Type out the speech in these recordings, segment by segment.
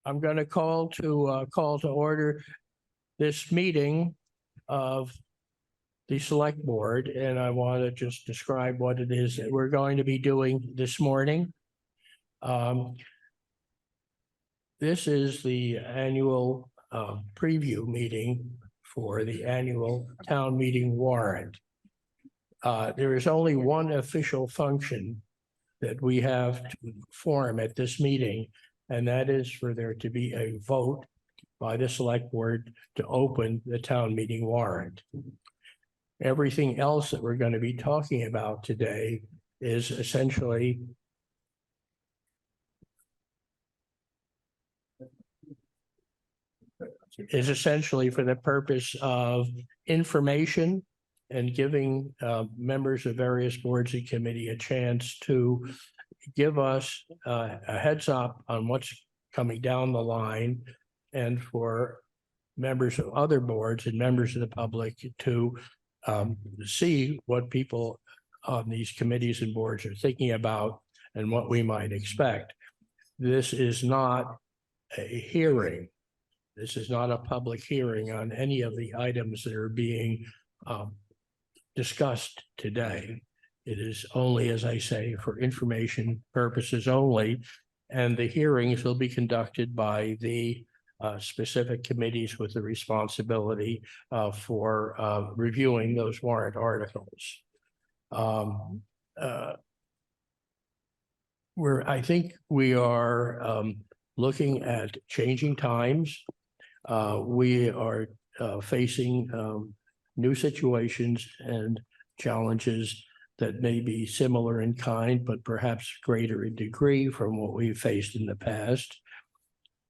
I'm going to call to order this meeting of the select board, and I want to just describe what it is that we're going to be doing this morning. This is the annual preview meeting for the annual town meeting warrant. There is only one official function that we have to perform at this meeting, and that is for there to be a vote by the select board to open the town meeting warrant. Everything else that we're going to be talking about today is essentially for the purpose of information and giving members of various boards and committee a chance to give us a heads up on what's coming down the line, and for members of other boards and members of the public to see what people on these committees and boards are thinking about and what we might expect. This is not a hearing. This is not a public hearing on any of the items that are being discussed today. It is only, as I say, for information purposes only, and the hearings will be conducted by the specific committees with the responsibility for reviewing those warrant articles. I think we are looking at changing times. We are facing new situations and challenges that may be similar in kind, but perhaps greater in degree from what we've faced in the past.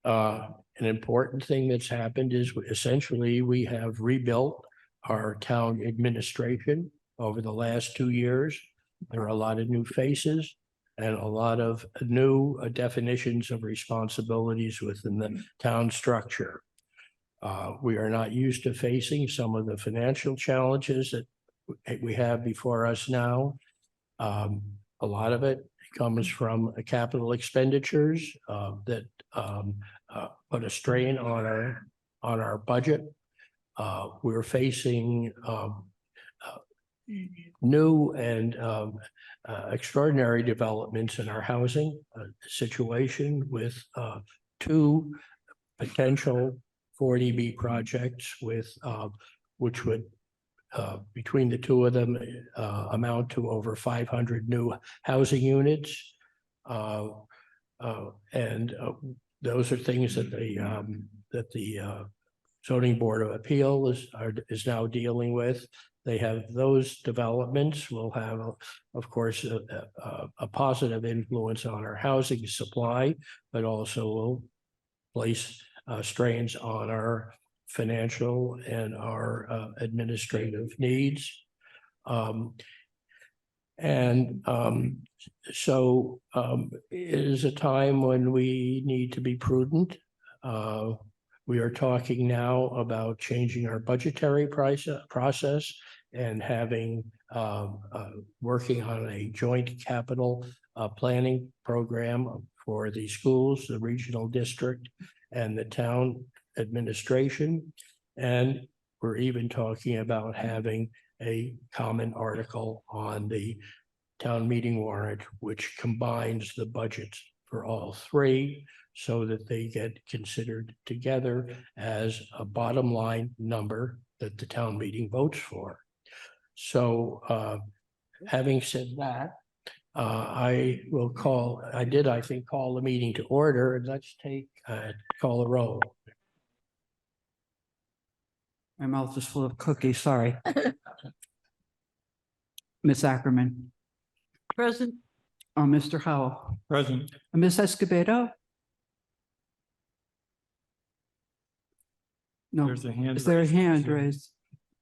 An important thing that's happened is essentially we have rebuilt our town administration over the last 2 years. There are a lot of new faces and a lot of new definitions of responsibilities within the town structure. We are not used to facing some of the financial challenges that we have before us now. A lot of it comes from capital expenditures that put a strain on our budget. We're facing new and extraordinary developments in our housing situation with 2 potential 40B projects with which would between the 2 of them amount to over 500 new housing units, and those are things that the zoning board of appeal is now dealing with. They have those developments will have, of course, a positive influence on our housing supply, but also will place strains on our financial and our administrative needs. So it is a time when we need to be prudent. We are talking now about changing our budgetary process and having working on a joint capital planning program for the schools, the regional district, and the town administration. And we're even talking about having a common article on the town meeting warrant, which combines the budgets for all 3 so that they get considered together as a bottom line number that the town meeting votes for. So having said that, I think call the meeting to order, and let's call a roll. My mouth is full of cookies, sorry. Ms. Ackerman. Present. Mr. Howell. Present. Ms. Escobedo? No. There's a hand Is there a raised. hand raised?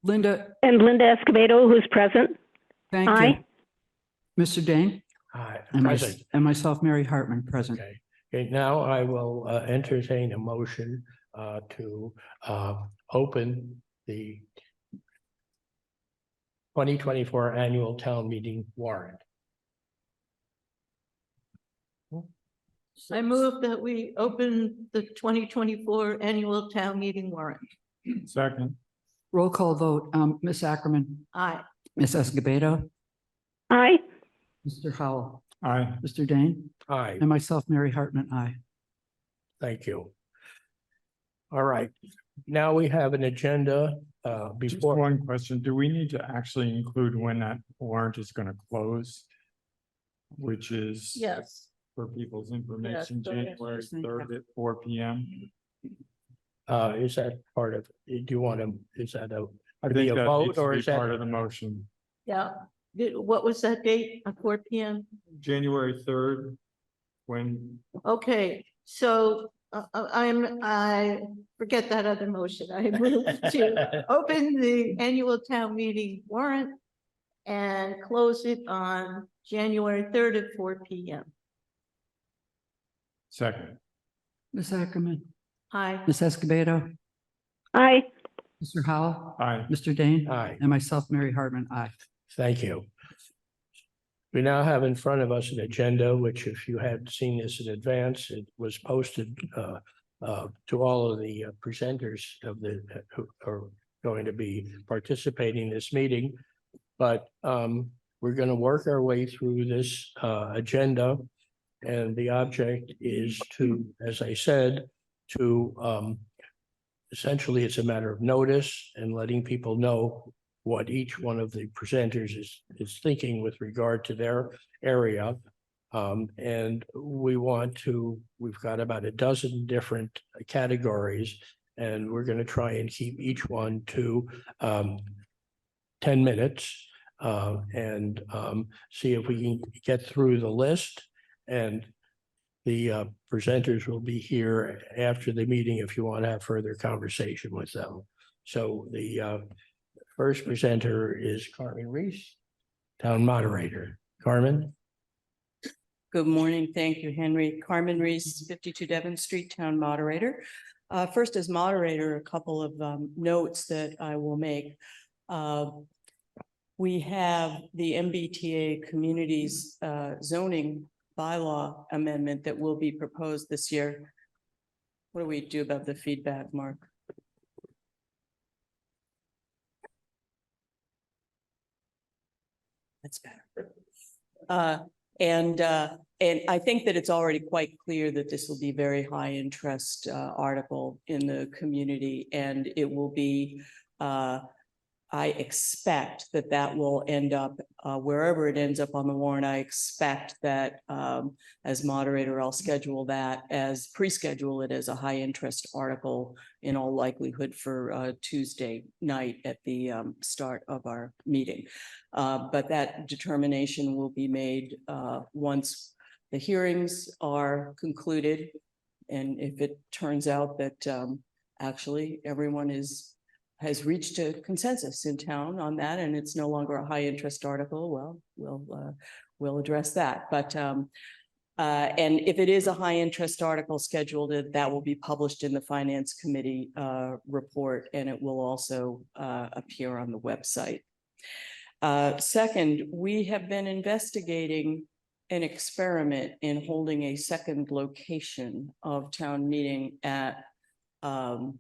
Linda? And Linda Escobedo, who's present. Thank Aye. you. Mr. Dane? Aye. And Present. myself, Mary Hartman, present. Okay, now I will entertain a motion to open the 2024 annual town meeting warrant. I move that we open the 2024 annual town meeting warrant. Second. Roll call vote. Ms. Ackerman, Aye. Ms. Escobedo, Aye. Mr. Howell, Aye. Mr. Dane, Aye, and myself, Mary Hartman, aye. thank you. All right, now we have an agenda Just before. one question. Do we need to actually include when that warrant is going to close? Which is Yes. for people's information, go ahead. January 3rd at 4 p.m. Is that part of, do you want to, is that a, I be think a that vote, needs to or be is that- part of the motion. Yeah. What was that date? 4 p.m.? January 3rd, when Okay, so I forget that other motion. I move to open the annual town meeting warrant and close it on January 3rd at 4 p.m. second. Ms. Ackerman, Aye. Ms. Escobedo, Aye. Mr. Howell, Aye. Mr. Dane, Aye, and myself, Mary Hartman, aye. thank you. We now have in front of us an agenda, which if you had seen this in advance, it was posted to all of the presenters of the, who are going to be participating in this meeting. But we're going to work our way through this agenda. And the object is to, as I said, to essentially it's a matter of notice and letting people know what each one of the presenters is thinking with regard to their area. And we've got about a dozen different categories, and we're going to try and keep each one to 10 minutes and see if we can get through the list. And the presenters will be here after the meeting if you want to have further conversation with them. So the first presenter is Carmen Reese, Town Moderator. Carmen? Good morning. Thank you, Henry. Carmen Reese, 52 Devon Street, Town Moderator. First, as moderator, a couple of notes that I will make. We have the MBTA Communities zoning bylaw amendment that will be proposed this year. What do we do about the feedback, Mark? That's better. And I think that it's already quite clear that this will be very high interest article in the community, and it will be, I expect that that will end up wherever it ends up on the warrant. I expect that as moderator, I'll schedule that pre-schedule it as a high interest article in all likelihood for Tuesday night at the start of our meeting. But that determination will be made once the hearings are concluded. And if it turns out that actually everyone has reached a consensus in town on that, and it's no longer a high interest article, well, we'll address that. But and if it is a high interest article scheduled, that will be published in the Finance Committee report, and it will also appear on the website. Second, we have been investigating an experiment in holding a second location of town meeting at the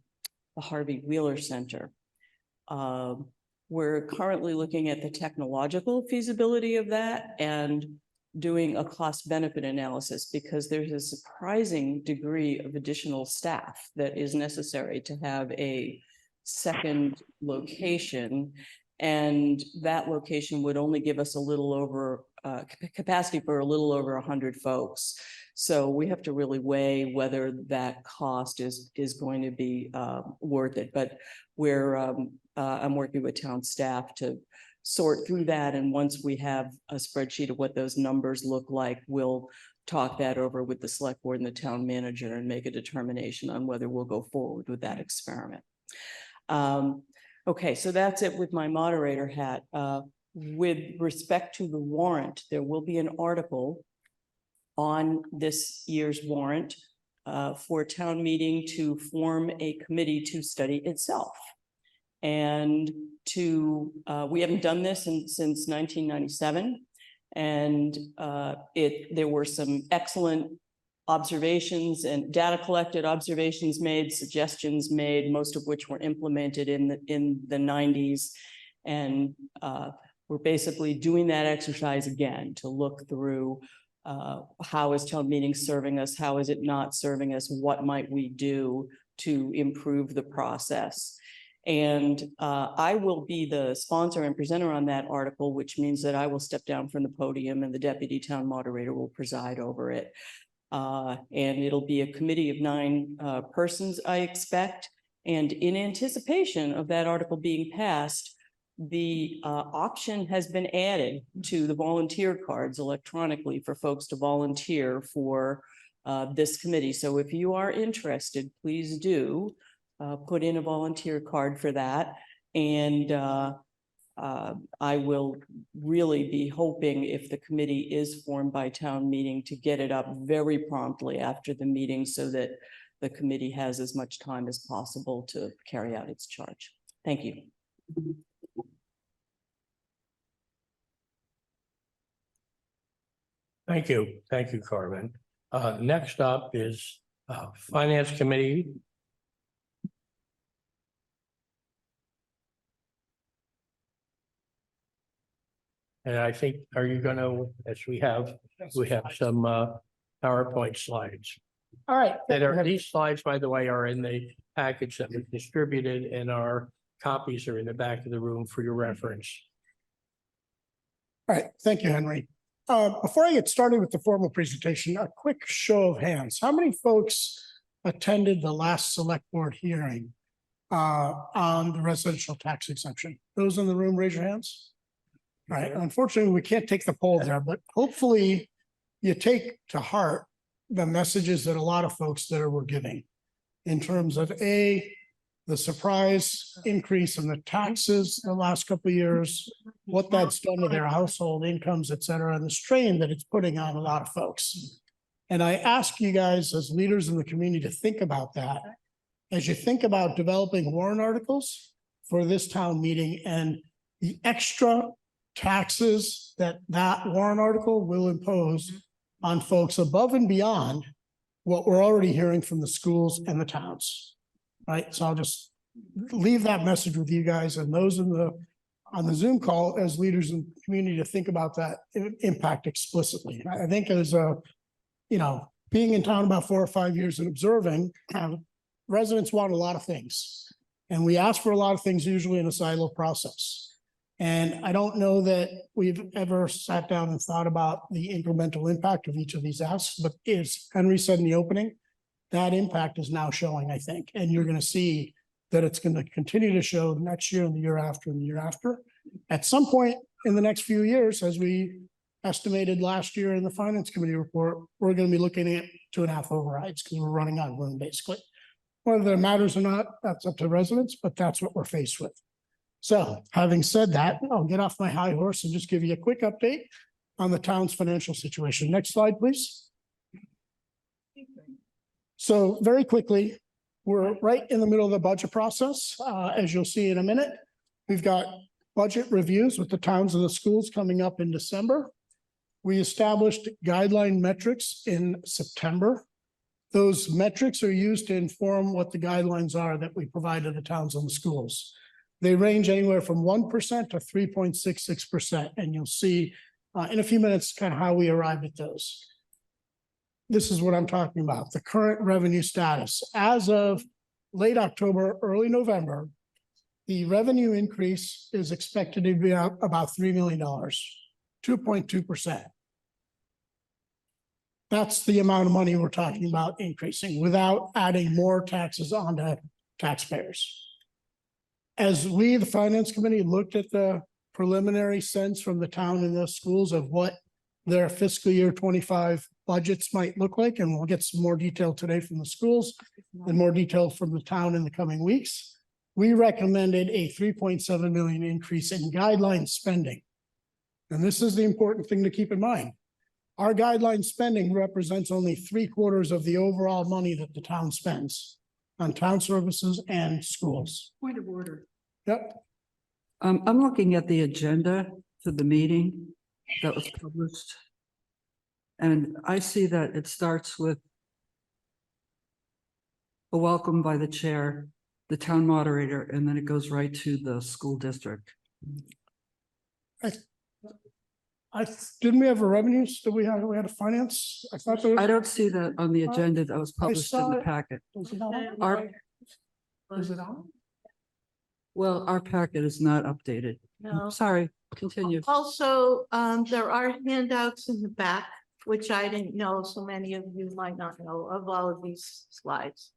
Harvey Wheeler Center. We're currently looking at the technological feasibility of that and doing a cost benefit analysis, because there's a surprising degree of additional staff that is necessary to have a second location. And that location would only give us a little over capacity for a little over 100 folks. So we have to really weigh whether that cost is going to be worth it. But I'm working with town staff to sort through that. And once we have a spreadsheet of what those numbers look like, we'll talk that over with the select board and the town manager and make a determination on whether we'll go forward with that experiment. Okay, so that's it with my moderator hat. With respect to the warrant, there will be an article on this year's warrant for town meeting to form a committee to study itself. And we haven't done this since 1997. And there were some excellent observations and data collected, observations made, suggestions made, most of which were implemented in the 90s. And we're basically doing that exercise again to look through how is town meeting serving us? How is it not serving us? What might we do to improve the process? And I will be the sponsor and presenter on that article, which means that I will step down from the podium and the deputy town moderator will preside over it. And it'll be a committee of 9 persons, I expect. And in anticipation of that article being passed, the option has been added to the volunteer cards electronically for folks to volunteer for this committee. So if you are interested, please do put in a volunteer card for that. And I will really be hoping, if the committee is formed by town meeting, to get it up very promptly after the meeting so that the committee has as much time as possible to carry out its charge. Thank you. Thank you. Thank you, Carmen. Next up is Finance Committee. And I think, are you gonna, as we have some PowerPoint slides. All right. These slides, by the way, are in the package that was distributed, and our copies are in the back of the room for your reference. All right. Thank you, Henry. Before I get started with the formal presentation, a quick show of hands. How many folks attended the last select board hearing on the residential tax exemption? Those in the room, raise your hands. All right. Unfortunately, we can't take the poll there, but hopefully you take to heart the messages that a lot of folks there were giving in terms of the surprise increase in the taxes the last couple of years, what that's done to their household incomes, et cetera, and the strain that it's putting on a lot of folks. And I ask you guys as leaders in the community to think about that as you think about developing warrant articles for this town meeting and the extra taxes that warrant article will impose on folks above and beyond what we're already hearing from the schools and the towns. Right, so I'll just leave that message with you guys and those on the Zoom call as leaders in the community to think about that impact explicitly. I think as being in town about 4 or 5 years and observing, residents want a lot of things, and we ask for a lot of things usually in a silo process. And I don't know that we've ever sat down and thought about the incremental impact of each of these asks, but as Henry said in the opening, that impact is now showing, I think, and you're going to see that it's going to continue to show next year and the year after and the year after. At some point in the next few years, as we estimated last year in the Finance Committee report, we're going to be looking at 2.5 overrides because we're running out of room, basically. Whether that matters or not, that's up to residents, but that's what we're faced with. So having said that, I'll get off my high horse and just give you a quick update on the town's financial situation. Next slide, please. So very quickly, we're right in the middle of the budget process. As you'll see in a minute, we've got budget reviews with the towns and the schools coming up in December. We established guideline metrics in September. Those metrics are used to inform what the guidelines are that we provide to the towns and the schools. They range anywhere from 1% to 3.66%. And you'll see in a few minutes kind of how we arrived at those. This is what I'm talking about, the current revenue status. As of late October, early November, the revenue increase is expected to be about $3 million, 2.2%. That's the amount of money we're talking about increasing without adding more taxes onto taxpayers. As we, the Finance Committee, looked at the preliminary sense from the town and the schools of what their fiscal year 25 budgets might look like, and we'll get some more detail today from the schools and more detail from the town in the coming weeks. We recommended a 3.7 million increase in guideline spending. And this is the important thing to keep in mind. Our guideline spending represents only 3/4 of the overall money that the town spends on town services and schools. Point of order. Yep. I'm looking at the agenda for the meeting that was published. And I see that it starts with a welcome by the chair, the town moderator, and then it goes right to the school district. Didn't we have a revenues? We had a finance? I thought there I was. don't see that on the agenda that was published in saw the it. packet. Was it on? Our, Was it on? well, our packet is not updated. No. Sorry, continue. Also, there are handouts in the back, which I didn't know, so many of you might not know of all of these slides.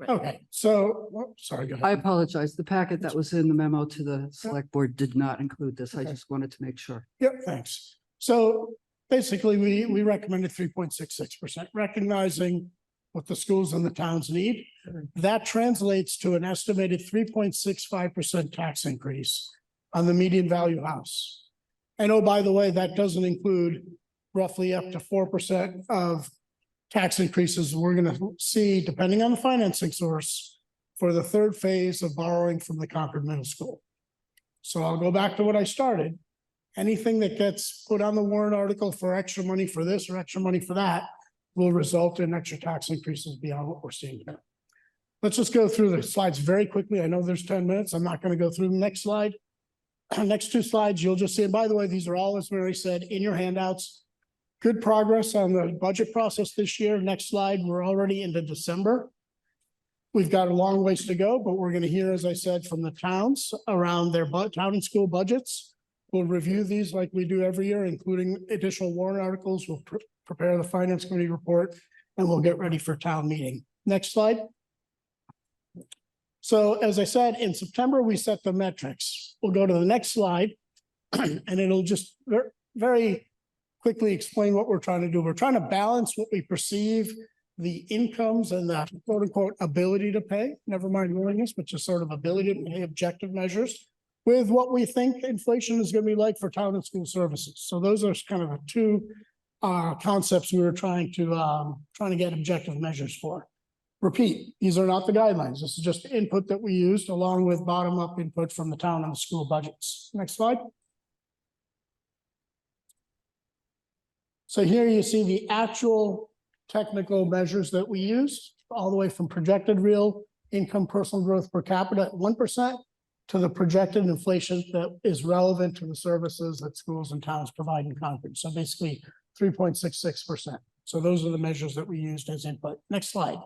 Okay, so, sorry, go I ahead. apologize. The packet that was in the memo to the select board did not include this. I Okay. just wanted to make sure. Yep, thanks. So basically, we recommended 3.66%, recognizing what the schools and the towns need. That translates to an estimated 3.65% tax increase on the median value house. And oh, by the way, that doesn't include roughly up to 4% of tax increases we're gonna see, depending on the financing source, for the third phase of borrowing from the Concord Middle School. So I'll go back to what I started. Anything that gets put on the warrant article for extra money for this or extra money for that will result in extra tax increases beyond what we're seeing here. Let's just go through the slides very quickly. I know there's 10 minutes. I'm not going to go through the next slide. Next two slides, you'll just see, and by the way, these are all, as Mary said, in your handouts. Good progress on the budget process this year. Next slide, we're already into December. We've got a long ways to go, but we're going to hear, as I said, from the towns around their town and school budgets. We'll review these like we do every year, including additional warrant articles. We'll prepare the finance committee report, and we'll get ready for town meeting. Next slide. So as I said, in September, we set the metrics. We'll go to the next slide, and it'll just very quickly explain what we're trying to do. We're trying to balance what we perceive the incomes and the quote unquote ability to pay, never mind willingness, but just sort of ability to pay objective measures with what we think inflation is going to be like for town and school services. So those are kind of the two concepts we were trying to get objective measures for. Repeat, these are not the guidelines. This is just input that we used along with bottom-up input from the town and the school budgets. Next slide. So here you see the actual technical measures that we used, all the way from projected real income personal growth per capita at 1% to the projected inflation that is relevant to the services that schools and towns provide in Concord. So basically 3.66%. So those are the measures that we used as input. Next slide.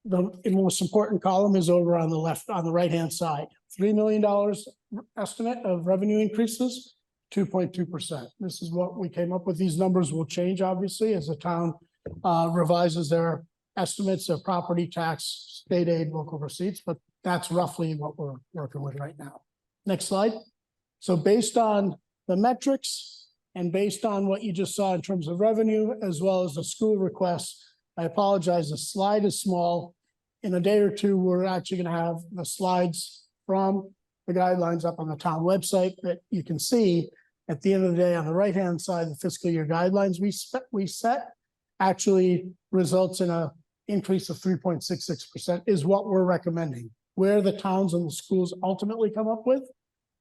The most important column is over on the left, on the right-hand side. $3 million estimate of revenue increases, 2.2%. This is what we came up with. These numbers will change, obviously, as the town revises their estimates of property tax, state aid, local receipts, but that's roughly what we're working with right now. Next slide. So based on the metrics and based on what you just saw in terms of revenue, as well as the school requests, I apologize, the slide is small. In a day or two, we're actually going to have the slides from the guidelines up on the town website that you can see. At the end of the day, on the right-hand side, the fiscal year guidelines we set actually results in an increase of 3.66% is what we're recommending. Where the towns and the schools ultimately come up with,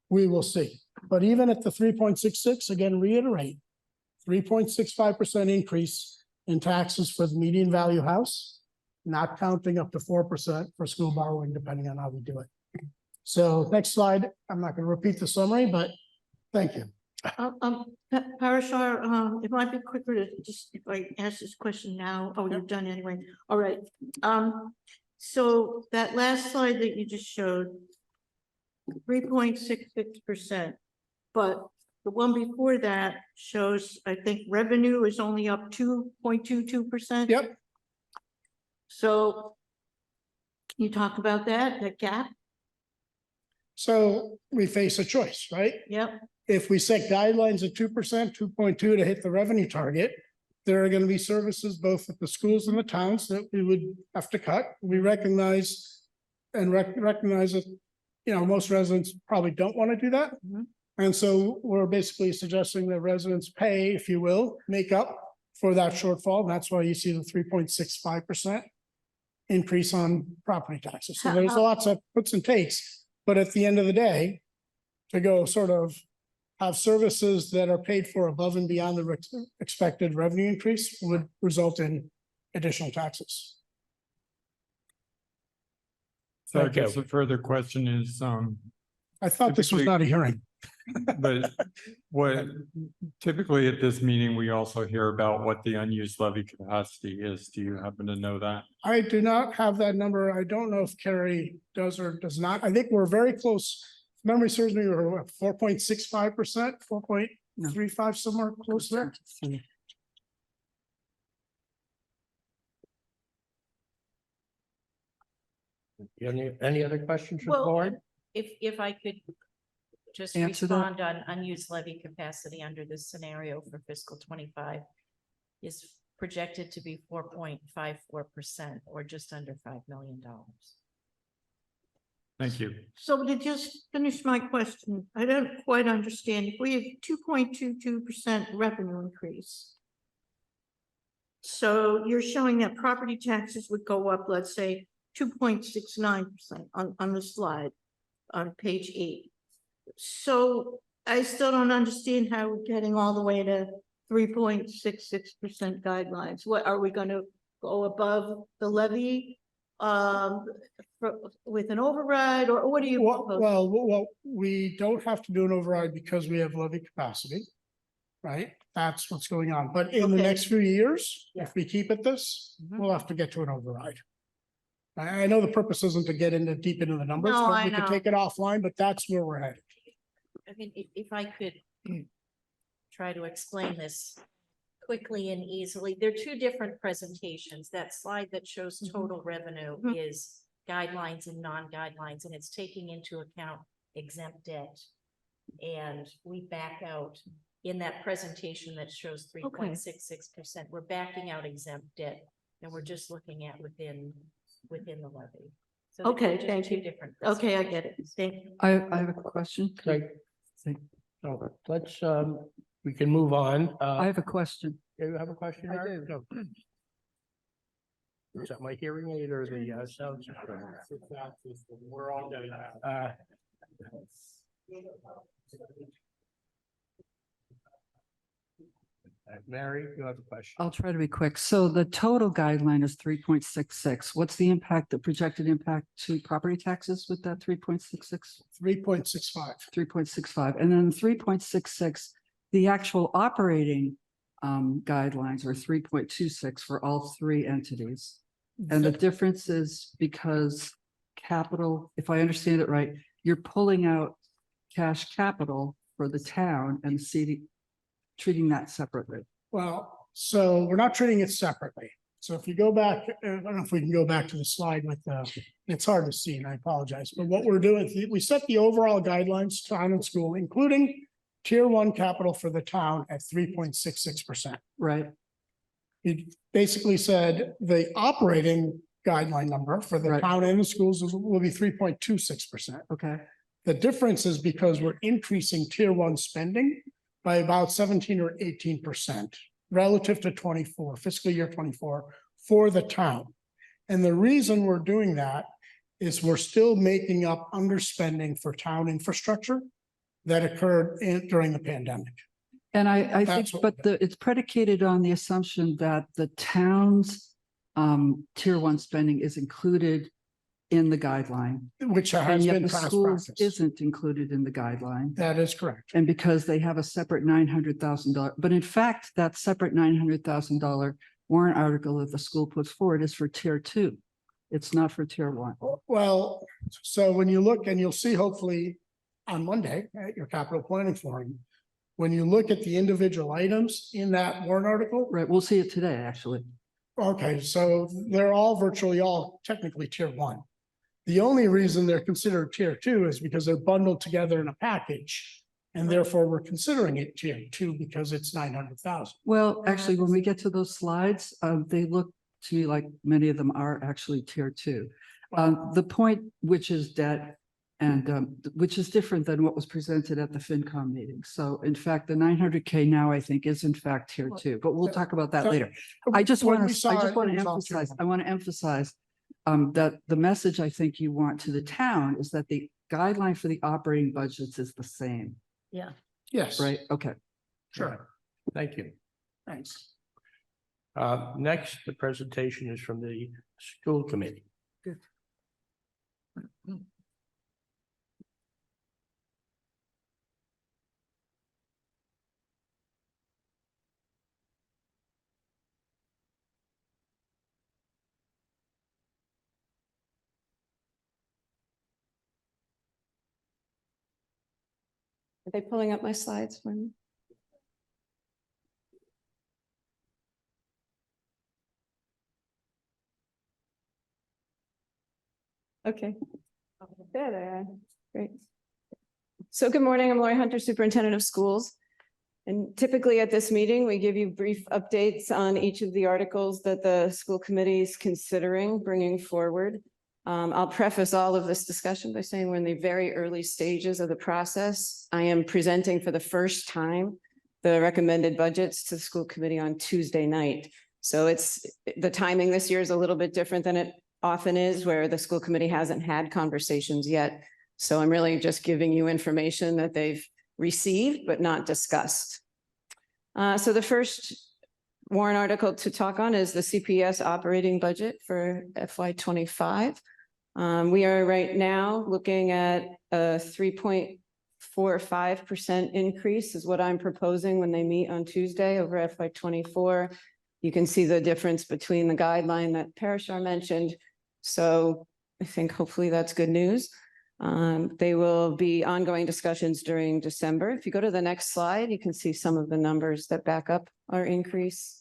we will see. But even at the 3.66, again, reiterate, 3.65% increase in taxes for the median value house, not counting up to 4% for school borrowing, depending on how we do it. So next slide, I'm not going to repeat the summary, but thank you. Parashar, it might be quicker to just, if I ask this question now, oh, you're done anyway. All right. So that last slide that you just showed, 3.66%, but the one before that shows, I think revenue is only up 2.22%. Yep. So can you talk about that gap? So we face a choice, right? Yep. If we set guidelines at 2%, 2.2 to hit the revenue target, there are going to be services both at the schools and the towns that we would have to cut. We recognize that, you know, most residents probably don't want to do that. Mhm. And so we're basically suggesting that residents pay, if you will, make up for that shortfall. And that's why you see the 3.65% increase on property taxes. So there's lots of puts and takes, but at the end of the day, to go sort of have services that are paid for above and beyond the expected revenue increase would result in additional taxes. So I Thank you. guess the further question is, I thought this was Typically- not a hearing. but what typically at this meeting, we also hear about what the unused levy capacity is. Do you happen to know that? I do not have that number. I don't know if Carrie does or does not. I think we're very close. If memory serves me, we're 4.65%, 4.35, somewhere close there. Any other questions from the Well, board? If I could just Answer that. respond on unused levy capacity under this scenario for fiscal 25 is projected to be 4.54% or just under $5 million. Thank you. So to just finish my question, I don't quite understand. If we have 2.22% revenue increase. So you're showing that property taxes would go up, let's say, 2.69% on the slide on page 8. So I still don't understand how we're getting all the way to 3.66% guidelines. What, are we going to go above the levy with an override, or what do you propose? Well, we don't have to do an override because we have levy capacity, right? That's what's going on. But in the Okay. next few years, if we keep at this, Mhm. we'll have to get to an override. I know the purpose isn't to get deep into the numbers, No, but I we can know. take it offline, but that's where we're headed. I mean, if I could try to explain this quickly and easily, there are two different presentations. That slide that shows total revenue is guidelines and non-guidelines, and it's taking into account exempt debt. And we back out in that presentation that shows 3.66%, we're backing out exempt debt, and we're just looking at within the levy. So they're Okay, just thank two you. different Okay, I get it. presentations. Thank you. I have a question. Like, Thank- so let's, we can move on. I have a question. You have a question? I Eric? No. Is that my hearing aid or the sound? We're all getting Uh, Mary, you have a question? I'll try to be quick. So the total guideline is 3.66. What's the impact, the projected impact to property taxes with that 3.66? 3.65. 3.65, and then 3.66, the actual operating guidelines are 3.26 for all three entities. And the difference is because capital, if I understand it right, you're pulling out cash capital for the town and treating that separately. Well, so we're not treating it separately. So if you go back, I don't know if we can go back to the slide with it's hard to see and I apologize, but what we're doing, we set the overall guidelines, town and school, including tier 1 capital for the town at 3.66%. Right, It basically said the operating guideline number for the Right. town and the schools will be 3.26%. okay, The difference is because we're increasing tier 1 spending by about 17 or 18% relative to 24, fiscal year 24 for the town. And the reason we're doing that is we're still making up underspending for town infrastructure that occurred during the pandemic. and I think, That's what- but it's predicated on the assumption that the town's tier 1 spending is included in the guideline. Which And has yet been the past schools practice. isn't included in the guideline. That is correct. And because they have a separate $900,000, but in fact, that separate $900,000 warrant article that the school puts forward is for tier 2. It's not for tier 1. Well, so when you look, and you'll see hopefully on Monday at your capital planning forum, when you look at the individual items in that warrant article, Right, we'll see it today, actually. okay, so they're all virtually all technically tier 1. The only reason they're considered tier 2 is because they're bundled together in a package. And therefore, we're considering it tier 2 because it's 900,000. Well, actually, when we get to those slides, they look to me like many of them are actually tier 2. The point, which is debt, and which is different than what was presented at the FinCom meeting. So in fact, the 900K now, I think, is in fact tier 2, but we'll talk about that So- later. I just When want we to, saw I it, just want it to was all tier emphasize, 1. I want to emphasize that the message I think you want to the town is that the guideline for the operating budgets is the same. Yeah. Yes. right? Okay. Sure. Thank you. Thanks. Next, the presentation is from the school committee. Are they pulling up my slides for me? Okay. There they are. Great. So good morning. I'm Lori Hunter, Superintendent of Schools. And typically at this meeting, we give you brief updates on each of the articles that the school committee is considering bringing forward. I'll preface all of this discussion by saying we're in the very early stages of the process. I am presenting for the first time the recommended budgets to the school committee on Tuesday night. So the timing this year is a little bit different than it often is, where the school committee hasn't had conversations yet. So I'm really just giving you information that they've received but not discussed. So the first warrant article to talk on is the CPS operating budget for FY25. We are right now looking at a 3.45% increase is what I'm proposing when they meet on Tuesday over FY24. You can see the difference between the guideline that Parashar mentioned. So I think hopefully that's good news. They will be ongoing discussions during December. If you go to the next slide, you can see some of the numbers that back up our increase.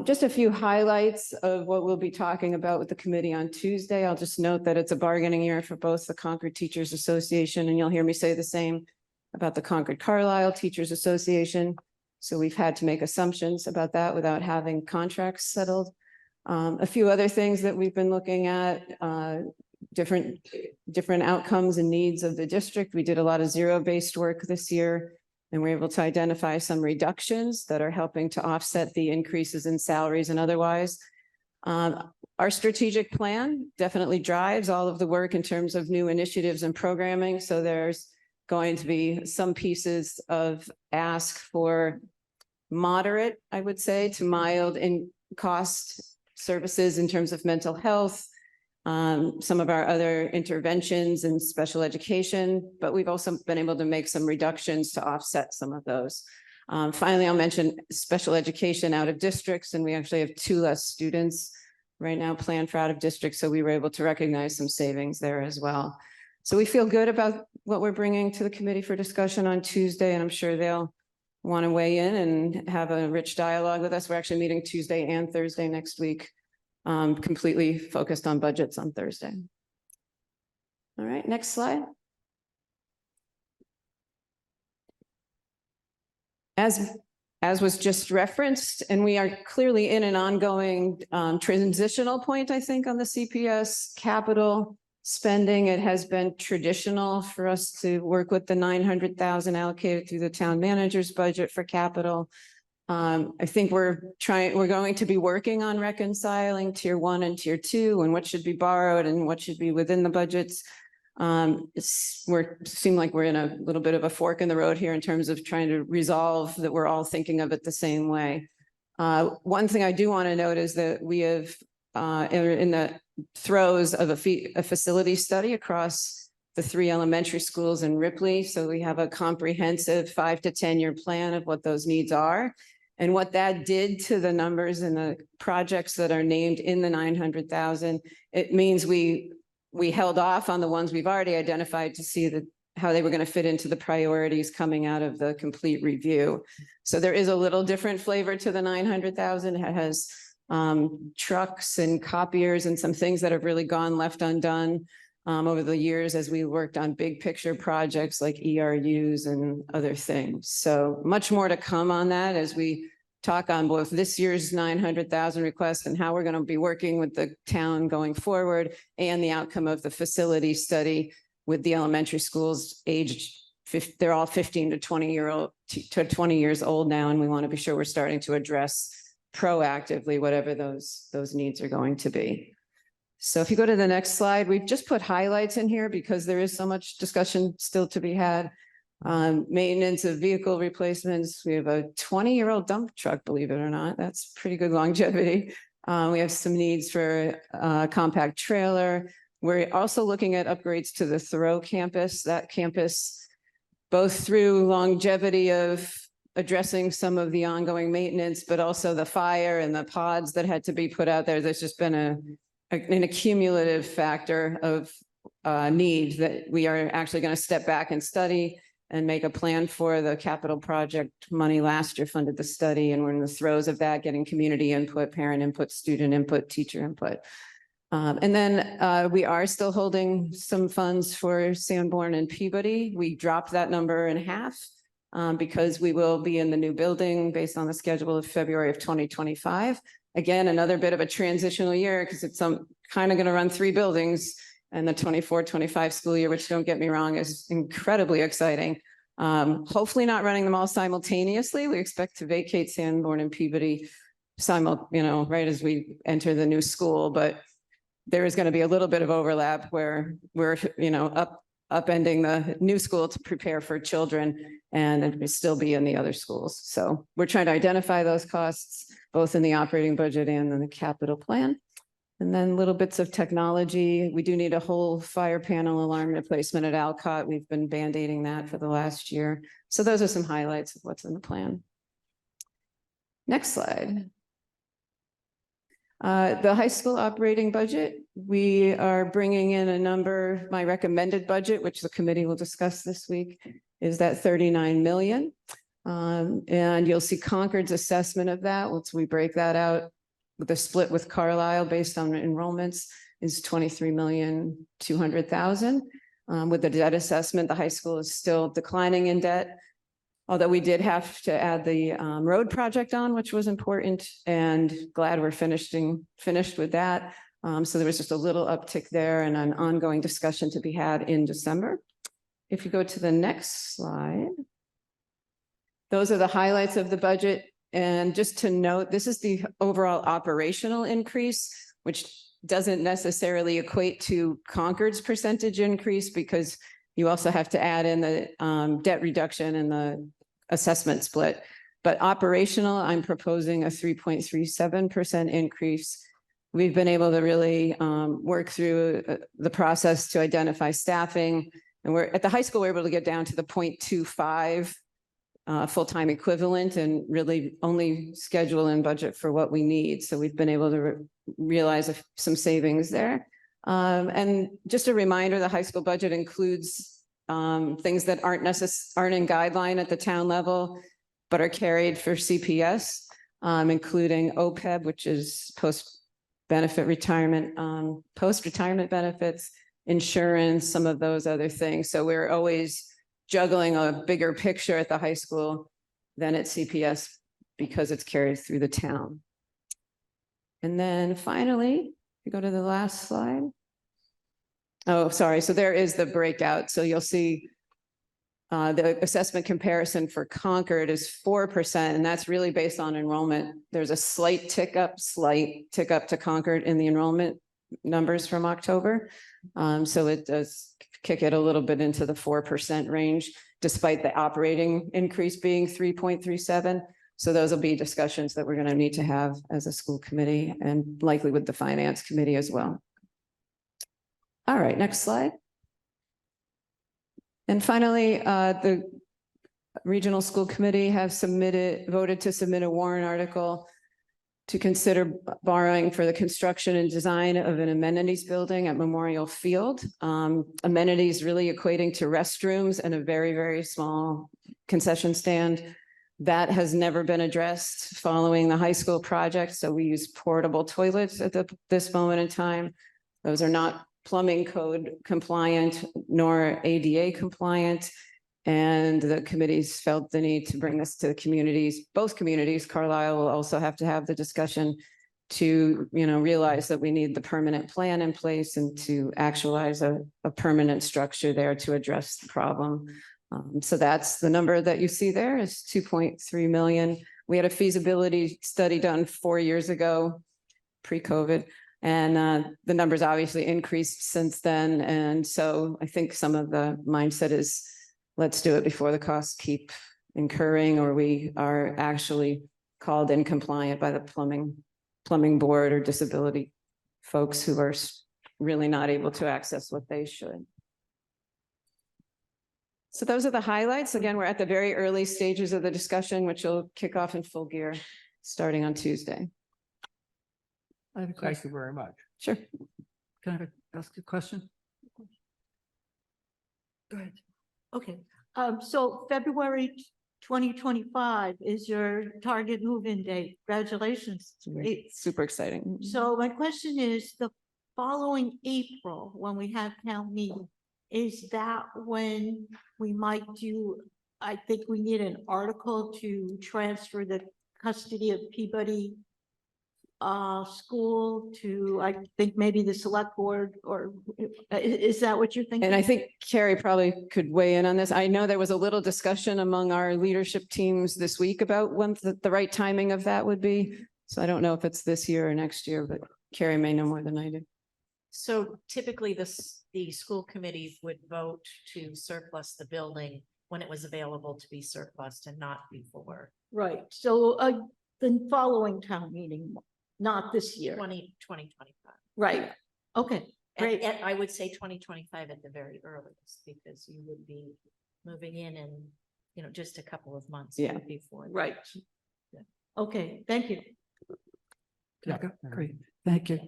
Just a few highlights of what we'll be talking about with the committee on Tuesday. I'll just note that it's a bargaining year for both the Concord Teachers Association, and you'll hear me say the same about the Concord Carlisle Teachers Association. So we've had to make assumptions about that without having contracts settled. A few other things that we've been looking at, different outcomes and needs of the district. We did a lot of zero-based work this year, and we're able to identify some reductions that are helping to offset the increases in salaries and otherwise. Our strategic plan definitely drives all of the work in terms of new initiatives and programming. So there's going to be some pieces of ask for moderate, I would say, to mild in cost services in terms of mental health, some of our other interventions in special education, but we've also been able to make some reductions to offset some of those. Finally, I'll mention special education out of districts, and we actually have 2 less students right now planned for out of district, so we were able to recognize some savings there as well. So we feel good about what we're bringing to the committee for discussion on Tuesday, and I'm sure they'll want to weigh in and have a rich dialogue with us. We're actually meeting Tuesday and Thursday next week, completely focused on budgets on Thursday. All right, next slide. As was just referenced, and we are clearly in an ongoing transitional point, I think, on the CPS capital spending. It has been traditional for us to work with the 900,000 allocated through the town manager's budget for capital. I think we're going to be working on reconciling tier 1 and tier 2 and what should be borrowed and what should be within the budgets. Seem like we're in a little bit of a fork in the road here in terms of trying to resolve that we're all thinking of it the same way. One thing I do want to note is that we have in the throes of a facility study across the 3 elementary schools in Ripley. So we have a comprehensive 5 to 10 year plan of what those needs are. And what that did to the numbers and the projects that are named in the 900,000, it means we held off on the ones we've already identified to see how they were going to fit into the priorities coming out of the complete review. So there is a little different flavor to the 900,000. It has trucks and copiers and some things that have really gone left undone over the years as we worked on big picture projects like ERUs and other things. So much more to come on that as we talk on both this year's 900,000 request and how we're going to be working with the town going forward, and the outcome of the facility study with the elementary schools aged, they're all 15 to 20 years old now, and we want to be sure we're starting to address proactively whatever those needs are going to be. So if you go to the next slide, we've just put highlights in here because there is so much discussion still to be had. Maintenance of vehicle replacements. We have a 20-year-old dump truck, believe it or not. That's pretty good longevity. We have some needs for a compact trailer. We're also looking at upgrades to the Thoreau campus. That campus, both through longevity of addressing some of the ongoing maintenance, but also the fire and the pods that had to be put out there. There's just been an accumulative factor of need that we are actually going to step back and study and make a plan for. The capital project money last year funded the study, and we're in the throes of that, getting community input, parent input, student input, teacher input. And then we are still holding some funds for Sanborn and Peabody. We dropped that number in half because we will be in the new building based on the schedule of February of 2025. Again, another bit of a transitional year because it's kind of going to run 3 buildings and the 24-25 school year, which, don't get me wrong, is incredibly exciting. Hopefully not running them all simultaneously. We expect to vacate Sanborn and Peabody right as we enter the new school, but there is going to be a little bit of overlap where we're, upending the new school to prepare for children, and it will still be in the other schools. So we're trying to identify those costs, both in the operating budget and in the capital plan. And then little bits of technology. We do need a whole fire panel alarm replacement at Alcott. We've been band-aiding that for the last year. So those are some highlights of what's in the plan. Next slide. The high school operating budget, we are bringing in a number. My recommended budget, which the committee will discuss this week, is that 39 million. And you'll see Concord's assessment of that once we break that out. The split with Carlisle based on enrollments is 23,200,000. With the debt assessment, the high school is still declining in debt, although we did have to add the road project on, which was important, and glad we're finished with that. So there was just a little uptick there and an ongoing discussion to be had in December. If you go to the next slide, those are the highlights of the budget. And just to note, this is the overall operational increase, which doesn't necessarily equate to Concord's percentage increase, because you also have to add in the debt reduction and the assessment split. But operational, I'm proposing a 3.37% increase. We've been able to really work through the process to identify staffing. And we're at the high school, we're able to get down to the 0.25 full-time equivalent and really only schedule and budget for what we need. So we've been able to realize some savings there. And just a reminder, the high school budget includes things that aren't in guideline at the town level, but are carried for CPS, including OPEB, which is post-retirement benefits, insurance, some of those other things. So we're always juggling a bigger picture at the high school than at CPS because it's carried through the town. And then finally, you go to the last slide. Oh, sorry. So there is the breakout. So you'll see the assessment comparison for Concord is 4%, and that's really based on enrollment. There's a slight tick up to Concord in the enrollment numbers from October. So it does kick it a little bit into the 4% range, despite the operating increase being 3.37. So those will be discussions that we're going to need to have as a school committee and likely with the finance committee as well. All right, next slide. And finally, the regional school committee have voted to submit a warrant article to consider borrowing for the construction and design of an amenities building at Memorial Field. Amenities really equating to restrooms and a very, very small concession stand. That has never been addressed following the high school project. So we use portable toilets at this moment in time. Those are not plumbing code compliant nor ADA compliant. And the committees felt the need to bring this to the communities. Both communities, Carlisle will also have to have the discussion to, realize that we need the permanent plan in place and to actualize a permanent structure there to address the problem. So that's the number that you see there is 2.3 million. We had a feasibility study done 4 years ago, pre-COVID, and the numbers obviously increased since then. And so I think some of the mindset is let's do it before the costs keep incurring, or we are actually called in compliant by the plumbing board or disability folks who are really not able to access what they should. So those are the highlights. Again, we're at the very early stages of the discussion, which will kick off in full gear starting on Tuesday. I have a Thank question. you very much. Sure. Can I ask a question? Go ahead. Okay, so February 2025 is your target move-in date. Congratulations. Great. Super exciting. So my question is, the following April, when we have town meeting, is that when we might do, I think we need an article to transfer the custody of Peabody school to, I think maybe the select board, or is that what you're thinking? And I think Carrie probably could weigh in on this. I know there was a little discussion among our leadership teams this week about when the right timing of that would be. So I don't know if it's this year or next year, but Carrie may know more than I do. So typically the school committee would vote to surplus the building when it was available to be surplused and not before Right, so the following town meeting, not this year. 2025. Right, okay, great. And I would say 2025 at the very earliest, because you would be moving in just a couple of months Yeah. before. Right. Okay, thank you. Yeah, great. Thank you.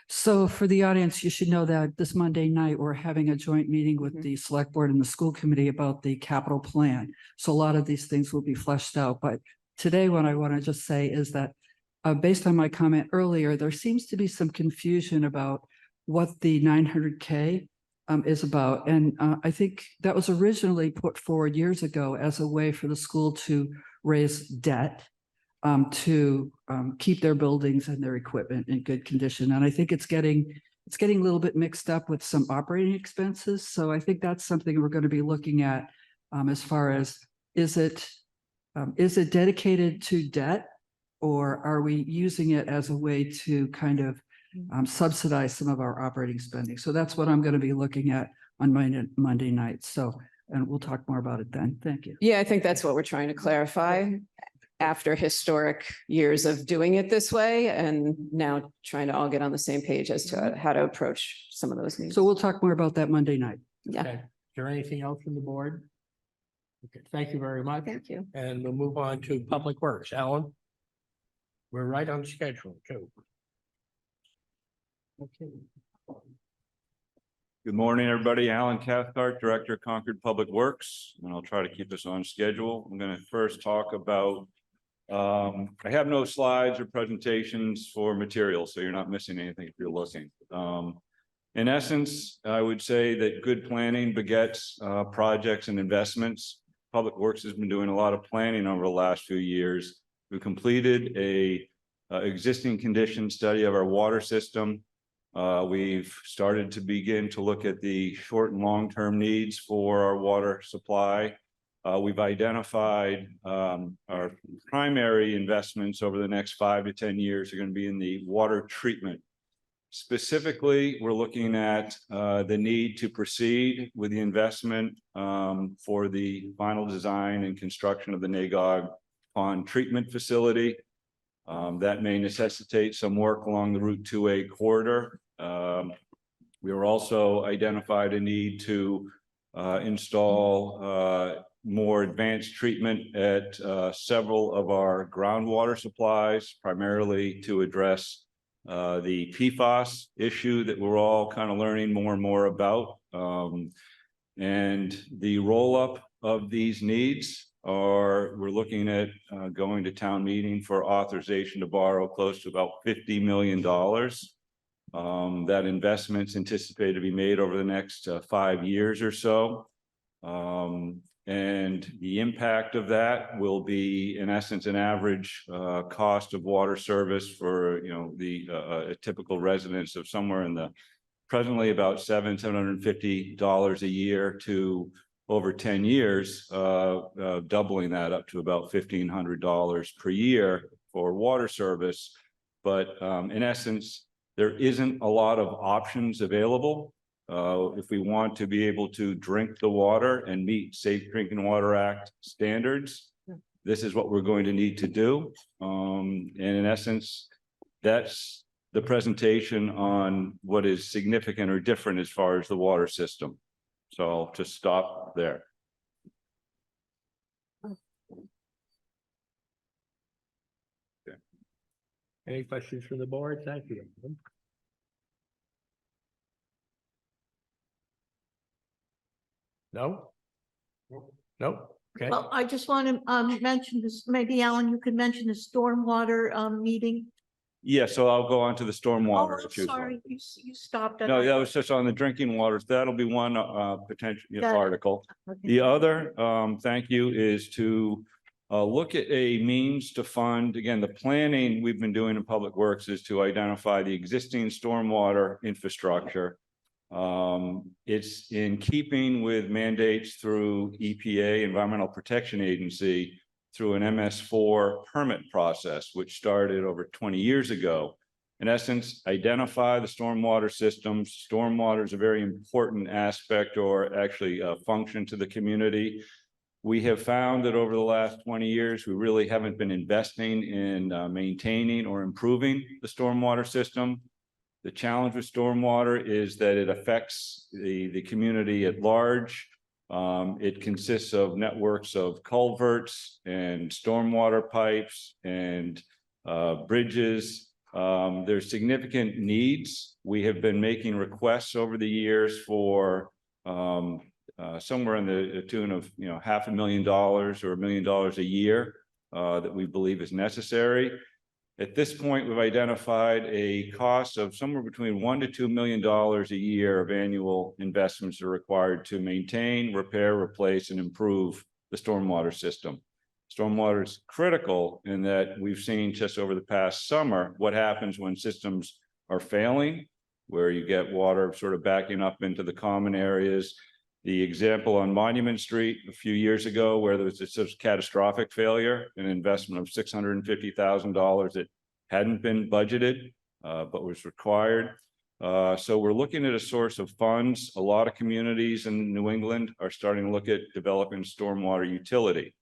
So for the audience, you should know that this Monday night, we're having a joint meeting with the select board and the school committee about the capital plan. So a lot of these things will be fleshed out, but today what I want to just say is that based on my comment earlier, there seems to be some confusion about what the 900K is about. And I think that was originally put forward years ago as a way for the school to raise debt to keep their buildings and their equipment in good condition. And I think it's getting a little bit mixed up with some operating expenses. So I think that's something we're going to be looking at as far as, is it dedicated to debt, or are we using it as a way to kind of subsidize some of our operating spending? So that's what I'm going to be looking at on Monday night. So, and we'll talk more about it then. Thank you. Yeah, I think that's what we're trying to clarify after historic years of doing it this way, and now trying to all get on the same page as to how to approach some of those needs. So we'll talk more about that Monday night. Yeah, Okay. Is there anything else from the board? Okay, thank you very much. thank you. And we'll move on to Public Works. Alan? We're right on schedule too. Okay. Good morning, everybody. Alan Cathcart, Director of Concord Public Works, and I'll try to keep us on schedule. I'm going to first talk about, I have no slides or presentations for materials, so you're not missing anything if you're looking. In essence, I would say that good planning begets projects and investments. Public Works has been doing a lot of planning over the last few years. We completed a existing condition study of our water system. We've started to begin to look at the short and long-term needs for our water supply. We've identified our primary investments over the next 5 to 10 years are going to be in the water treatment. Specifically, we're looking at the need to proceed with the investment for the final design and construction of the Nagog Pond treatment facility. That may necessitate some work along the Route 2A corridor. We were also identified a need to install more advanced treatment at several of our groundwater supplies, primarily to address the PFAS issue that we're all kind of learning more and more about. And the roll-up of these needs are, we're looking at going to town meeting for authorization to borrow close to about $50 million. That investment's anticipated to be made over the next 5 years or so. And the impact of that will be, in essence, an average cost of water service for, a typical residence of somewhere in the presently about $750 a year to over 10 years, doubling that up to about $1,500 per year for water service. But in essence, there isn't a lot of options available. If we want to be able to drink the water and meet Safe Drinking Water Act standards, this is what we're going to need to do. And in essence, that's the presentation on what is significant or different as far as the water system. So I'll just stop there. Any questions from the board? Thank you. No? No? Okay. Well, I just want to mention this, maybe Alan, you could mention the stormwater meeting. Yeah, so I'll go on to the Oh, stormwater. I'm if you- sorry, you stopped. at No, that. that was just on the drinking waters. That'll be one potential Got it. article. Okay. The other, thank you, is to look at a means to fund, again, the planning we've been doing in Public Works is to identify the existing stormwater infrastructure. It's in keeping with mandates through EPA, Environmental Protection Agency, through an MS4 permit process, which started over 20 years ago. In essence, identify the stormwater systems. Stormwater is a very important aspect or actually a function to the community. We have found that over the last 20 years, we really haven't been investing in maintaining or improving the stormwater system. The challenge with stormwater is that it affects the community at large. It consists of networks of culverts and stormwater pipes and bridges. There's significant needs. We have been making requests over the years for somewhere in the tune of $500,000 or $1 million a year that we believe is necessary. At this point, we've identified a cost of somewhere between $1 to $2 million a year of annual investments are required to maintain, repair, replace, and improve the stormwater system. Stormwater is critical in that we've seen just over the past summer what happens when systems are failing, where you get water sort of backing up into the common areas. The example on Monument Street a few years ago, where there was such catastrophic failure, an investment of $650,000 that hadn't been budgeted, but was required. So we're looking at a source of funds. A lot of communities in New England are starting to look at developing stormwater utility.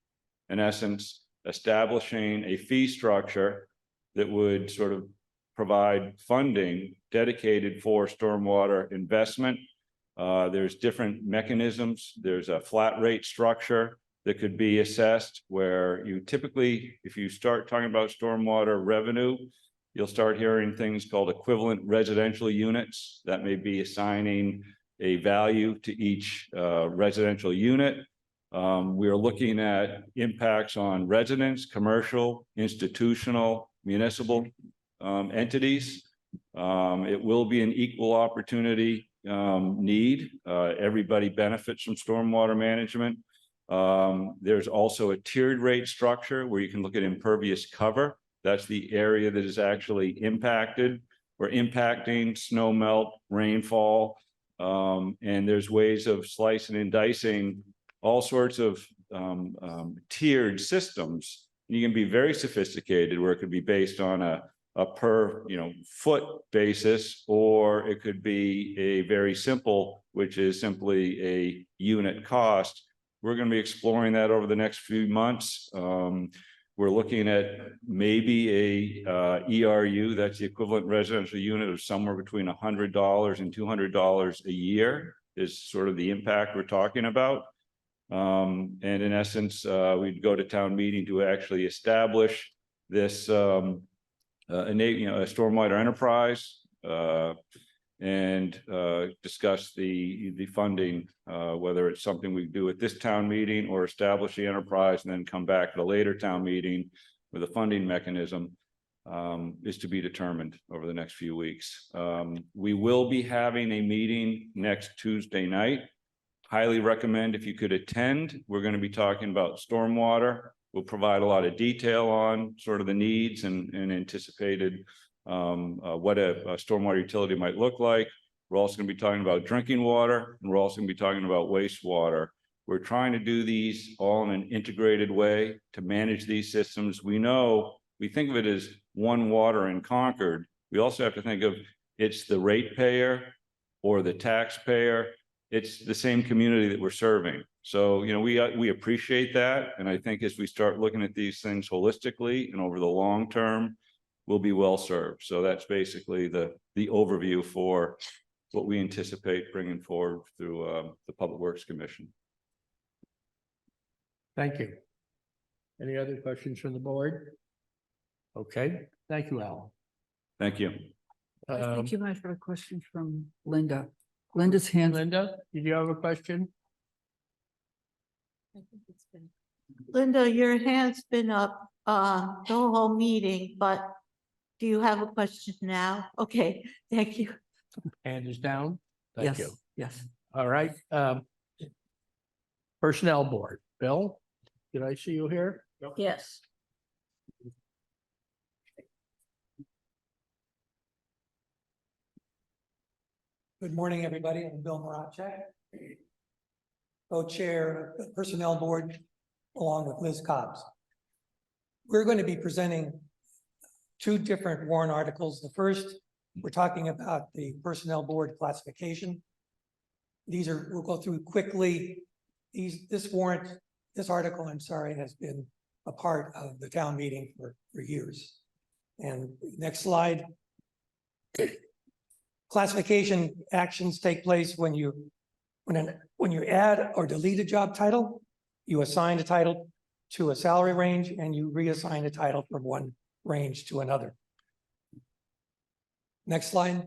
In essence, establishing a fee structure that would sort of provide funding dedicated for stormwater investment. There's different mechanisms. There's a flat rate structure that could be assessed where you typically, if you start talking about stormwater revenue, you'll start hearing things called equivalent residential units. That may be assigning a value to each residential unit. We are looking at impacts on residents, commercial, institutional, municipal entities. It will be an equal opportunity need. Everybody benefits from stormwater management. There's also a tiered rate structure where you can look at impervious cover. That's the area that is actually impacted. We're impacting snow melt, rainfall, and there's ways of slicing and dicing all sorts of tiered systems. You can be very sophisticated where it could be based on a per foot basis, or it could be a very simple, which is simply a unit cost. We're going to be exploring that over the next few months. We're looking at maybe a ERU, that's the equivalent residential unit of somewhere between $100 and $200 a year is sort of the impact we're talking about. And in essence, we'd go to town meeting to actually establish this a stormwater enterprise and discuss the funding, whether it's something we do at this town meeting or establish the enterprise and then come back at a later town meeting with a funding mechanism is to be determined over the next few weeks. We will be having a meeting next Tuesday night. Highly recommend if you could attend. We're going to be talking about stormwater. We'll provide a lot of detail on sort of the needs and anticipated what a stormwater utility might look like. We're also going to be talking about drinking water, and we're also going to be talking about wastewater. We're trying to do these all in an integrated way to manage these systems. We think of it as one water in Concord. We also have to think of it's the ratepayer, or the taxpayer. It's the same community that we're serving. So, you know, we appreciate that. And I think as we start looking at these things holistically and over the long term, we'll be well served. So that's basically the overview for what we anticipate bringing forward through the Public Works Commission. Thank you. Any other questions from the board? Okay, thank you, Al. Thank you. I think you might have a question from Linda. Linda's hand. Linda, did you have a question? Linda, your hand's been up, the whole meeting, but do you have a question now? Okay, thank you. Hand is down. Thank Yes, you. yes. All right. Personnel Board, Bill, did I see you here? Yes. Good morning, everybody. I'm Bill Maracek, co-chair of the Personnel Board, along with Liz Cobbs. We're going to be presenting two different warrant articles. The first, we're talking about the Personnel Board classification. We'll go through quickly. This article, I'm sorry, has been a part of the town meeting for years. And next slide. Classification actions take place when you add or delete a job title, you assign a title to a salary range, and you reassign a title from one range to another. Next slide.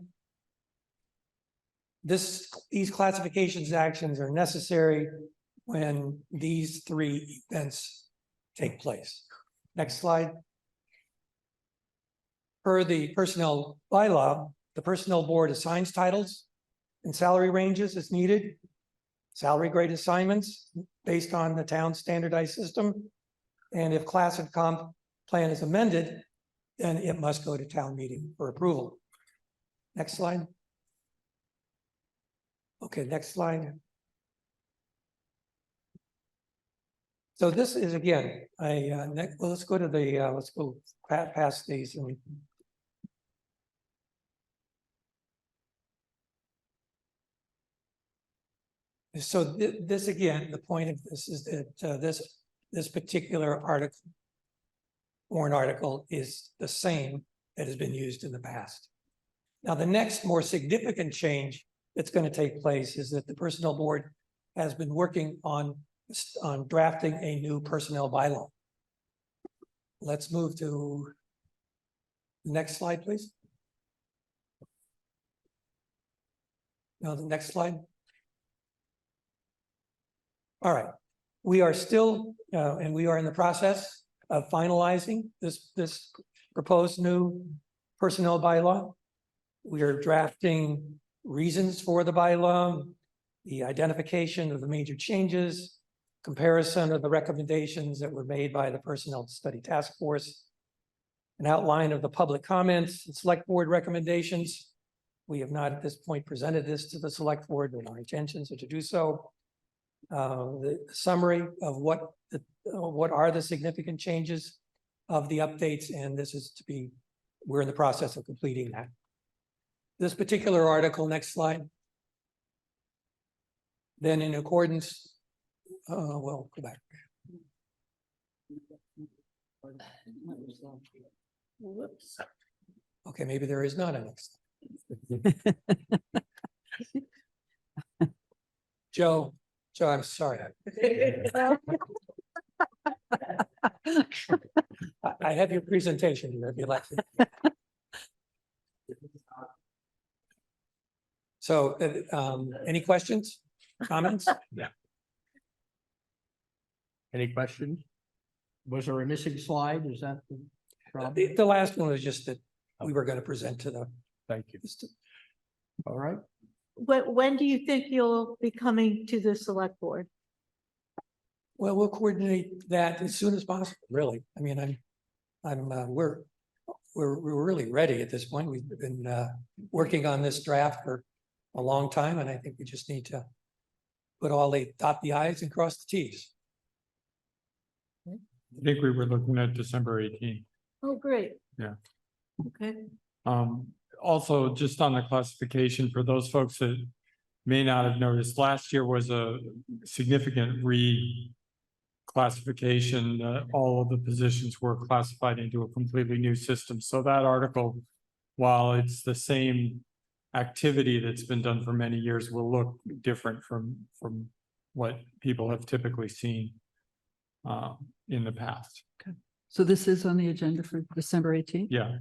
These classifications actions are necessary when these three events take place. Next slide. Per the personnel bylaw, the Personnel Board assigns titles and salary ranges as needed, salary grade assignments based on the town's standardized system. And if class and comp plan is amended, then it must go to town meeting for approval. Next slide. Okay, next slide. So this is again, let's go to the, let's go past these. And so this again, the point of this is that this particular article, warrant article, is the same that has been used in the past. Now, the next more significant change that's going to take place is that the Personnel Board has been working on drafting a new personnel bylaw. Let's move to the next slide, please. Now, the next slide. All right, we are still, and we are in the process of finalizing this proposed new personnel bylaw. We are drafting reasons for the bylaw, the identification of the major changes, comparison of the recommendations that were made by the Personnel Study Task Force, an outline of the public comments and select board recommendations. We have not at this point presented this to the select board, and our intentions are to do so. The summary of what are the significant changes of the updates, and this is we're in the process of completing that. This particular article, next slide. Then in accordance, well, go back. Whoops. Okay, maybe there is not a next. Joe, I'm sorry. I have your presentation here if you like. So, any questions, comments? Yeah. Any questions? Was there a missing slide? Is that the problem? The last one was just that we were going to present to the. Thank you. All right. When do you think you'll be coming to the select board? Well, we'll coordinate that as soon as possible, really. I mean, we're really ready at this point. We've been working on this draft for a long time, and I think we just need to dot the i's and cross the t's. I think we were looking at December 18th. Oh, great. Yeah. Okay. Also, just on the classification for those folks that may not have noticed, last year was a significant reclassification. All of the positions were classified into a completely new system. So that article, while it's the same activity that's been done for many years, will look different from what people have typically seen in the past. So this is on the agenda for December 18th? Yeah.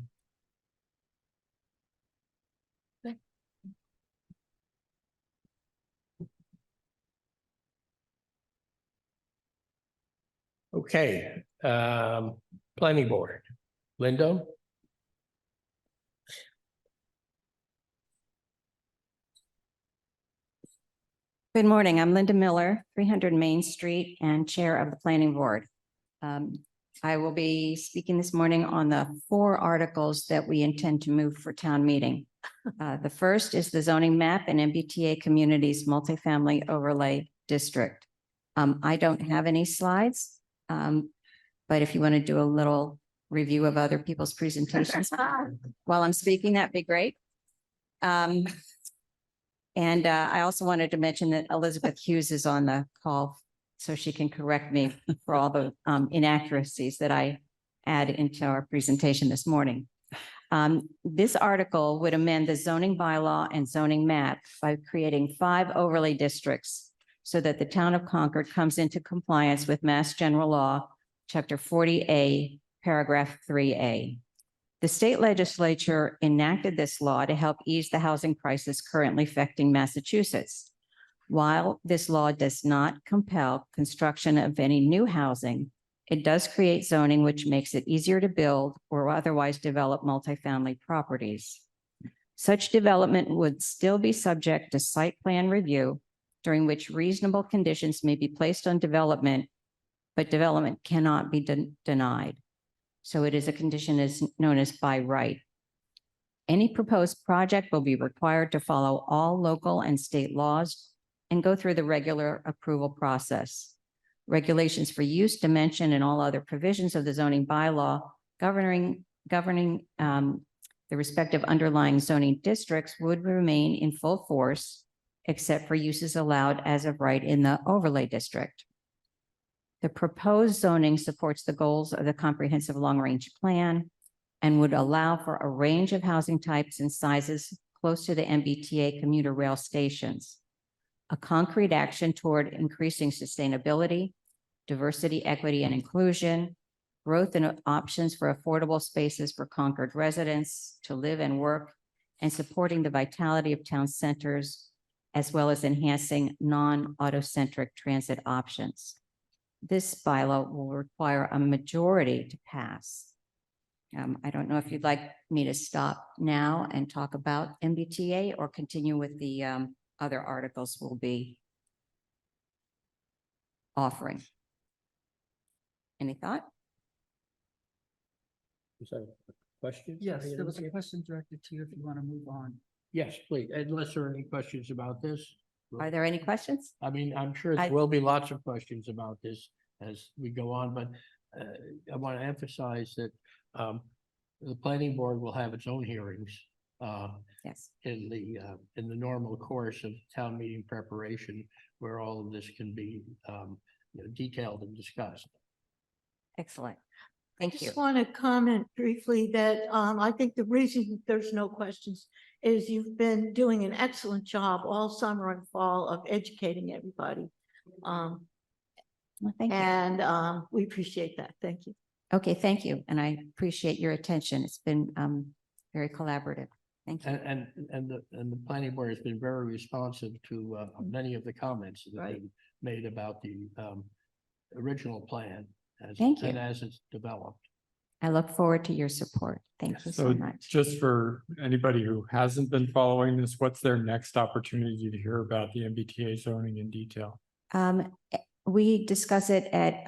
Okay, planning board, Linda? Good morning. I'm Linda Miller, 300 Main Street and Chair of the Planning Board. I will be speaking this morning on the 4 articles that we intend to move for town meeting. The first is the zoning map and MBTA Communities Multifamily Overlay District. I don't have any slides, but if you want to do a little review of other people's presentations while I'm speaking, that'd be great. And I also wanted to mention that Elizabeth Hughes is on the call, so she can correct me for all the inaccuracies that I add into our presentation this morning. This article would amend the zoning bylaw and zoning map by creating 5 overlay districts so that the town of Concord comes into compliance with Mass General Law, Chapter 40A, Paragraph 3A. The state legislature enacted this law to help ease the housing crisis currently affecting Massachusetts. While this law does not compel construction of any new housing, it does create zoning which makes it easier to build or otherwise develop multifamily properties. Such development would still be subject to site plan review, during which reasonable conditions may be placed on development, but development cannot be denied. So it is a condition known as by right. Any proposed project will be required to follow all local and state laws and go through the regular approval process. Regulations for use, dimension, and all other provisions of the zoning bylaw governing the respective underlying zoning districts would remain in full force, except for uses allowed as of right in the overlay district. The proposed zoning supports the goals of the comprehensive long-range plan and would allow for a range of housing types and sizes close to the MBTA commuter rail stations. A concrete action toward increasing sustainability, diversity, equity, and inclusion, growth and options for affordable spaces for Concord residents to live and work, and supporting the vitality of town centers, as well as enhancing non-autocentric transit options. This bylaw will require a majority to pass. I don't know if you'd like me to stop now and talk about MBTA or continue with the other articles we'll be offering. Any thought? Is that a question? Yes, there was a question directed to you if you want to move on. Yes, please, unless there are any questions about this. Are there any questions? I mean, I'm sure there will be lots of questions about this as we go on, but I want to emphasize that the planning board will have its own hearings Yes. in the normal course of town meeting preparation, where all of this can be detailed and discussed. Excellent. Thank I you. just want to comment briefly that I think the reason there's no questions is you've been doing an excellent job all summer and fall of educating everybody. Well, thank you. And we appreciate that. Thank you. Okay, thank you. And I appreciate your attention. It's been very collaborative. Thank you. And the planning board has been very responsive to many of the comments that have been made about the original plan Thank you. and as it's developed. I look forward to your support. Thank you so much. Just for anybody who hasn't been following this, what's their next opportunity to hear about the MBTA zoning in detail? We discuss it at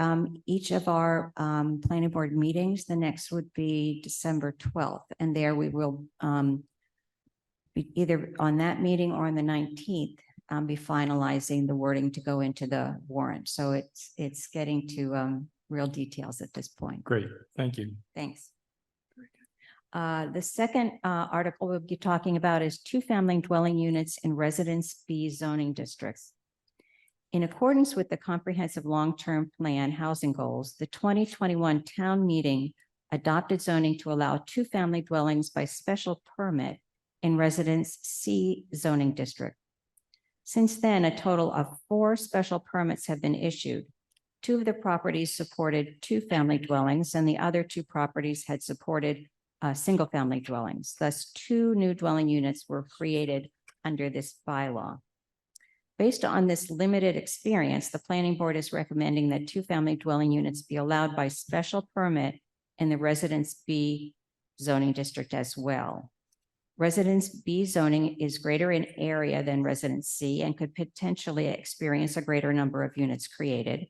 each of our planning board meetings. The next would be December 12th. And there we will be either on that meeting or on the 19th, be finalizing the wording to go into the warrant. So it's getting to real details at this point. Great, thank you. Thanks. The second article we'll be talking about is two-family dwelling units in Residence B zoning districts. In accordance with the comprehensive long-term plan housing goals, the 2021 town meeting adopted zoning to allow two-family dwellings by special permit in Residence C zoning district. Since then, a total of 4 special permits have been issued. 2 of the properties supported two-family dwellings, and the other 2 properties had supported single-family dwellings. Thus, 2 new dwelling units were created under this bylaw. Based on this limited experience, the planning board is recommending that two-family dwelling units be allowed by special permit in the Residence B zoning district as well. Residence B zoning is greater in area than Residence C and could potentially experience a greater number of units created.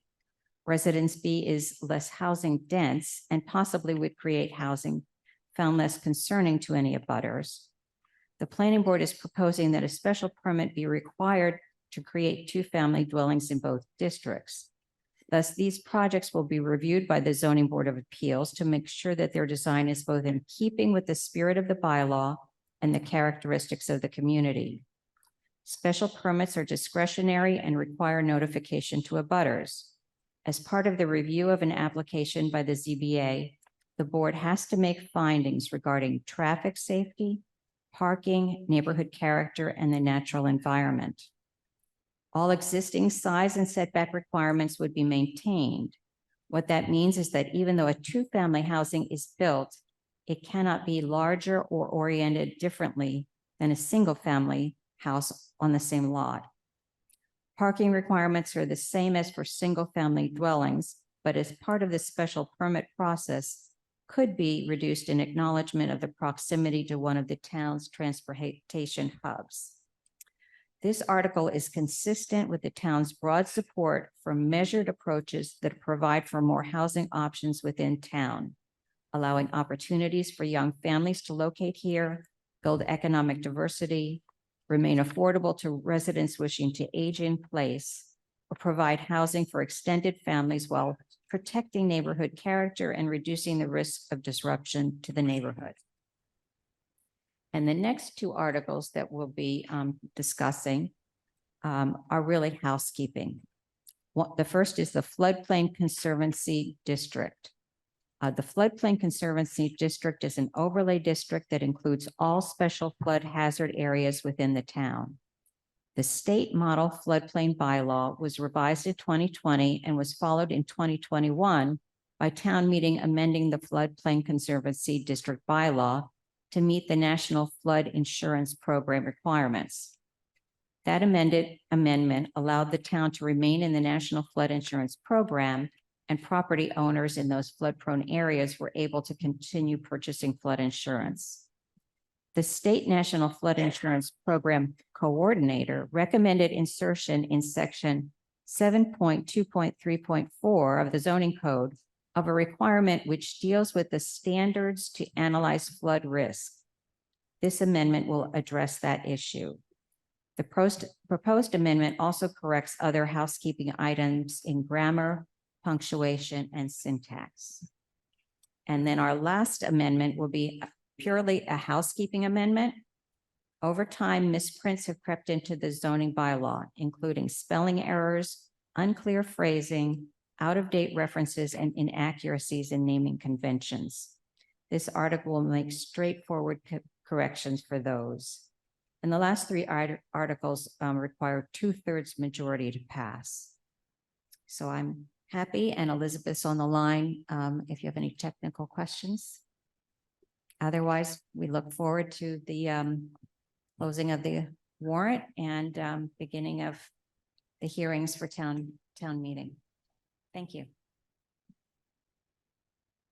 Residence B is less housing dense and possibly would create housing found less concerning to any abutters. The planning board is proposing that a special permit be required to create two-family dwellings in both districts. Thus, these projects will be reviewed by the Zoning Board of Appeals to make sure that their design is both in keeping with the spirit of the bylaw and the characteristics of the community. Special permits are discretionary and require notification to abutters. As part of the review of an application by the ZBA, the board has to make findings regarding traffic safety, parking, neighborhood character, and the natural environment. All existing size and setback requirements would be maintained. What that means is that even though a two-family housing is built, it cannot be larger or oriented differently than a single-family house on the same lot. Parking requirements are the same as for single-family dwellings, but as part of the special permit process, could be reduced in acknowledgement of the proximity to one of the town's transportation hubs. This article is consistent with the town's broad support for measured approaches that provide for more housing options within town, allowing opportunities for young families to locate here, build economic diversity, remain affordable to residents wishing to age in place, or provide housing for extended families while protecting neighborhood character and reducing the risk of disruption to the neighborhood. And the next 2 articles that we'll be discussing are really housekeeping. The first is the Floodplain Conservancy District. The Floodplain Conservancy District is an overlay district that includes all special flood hazard areas within the town. The state model floodplain bylaw was revised in 2020 and was followed in 2021 by town meeting amending the Floodplain Conservancy District bylaw to meet the National Flood Insurance Program requirements. That amendment allowed the town to remain in the National Flood Insurance Program, and property owners in those flood-prone areas were able to continue purchasing flood insurance. The State National Flood Insurance Program Coordinator recommended insertion in section 7.2.3.4 of the zoning code of a requirement which deals with the standards to analyze flood risk. This amendment will address that issue. The proposed amendment also corrects other housekeeping items in grammar, punctuation, and syntax. And then our last amendment will be purely a housekeeping amendment. Over time, misprints have crept into the zoning bylaw, including spelling errors, unclear phrasing, out-of-date references, and inaccuracies in naming conventions. This article will make straightforward corrections for those. And the last 3 articles require 2/3 majority to pass. So I'm happy, and Elizabeth's on the line if you have any technical questions. Otherwise, we look forward to the closing of the warrant and beginning of the hearings for town meeting. Thank you.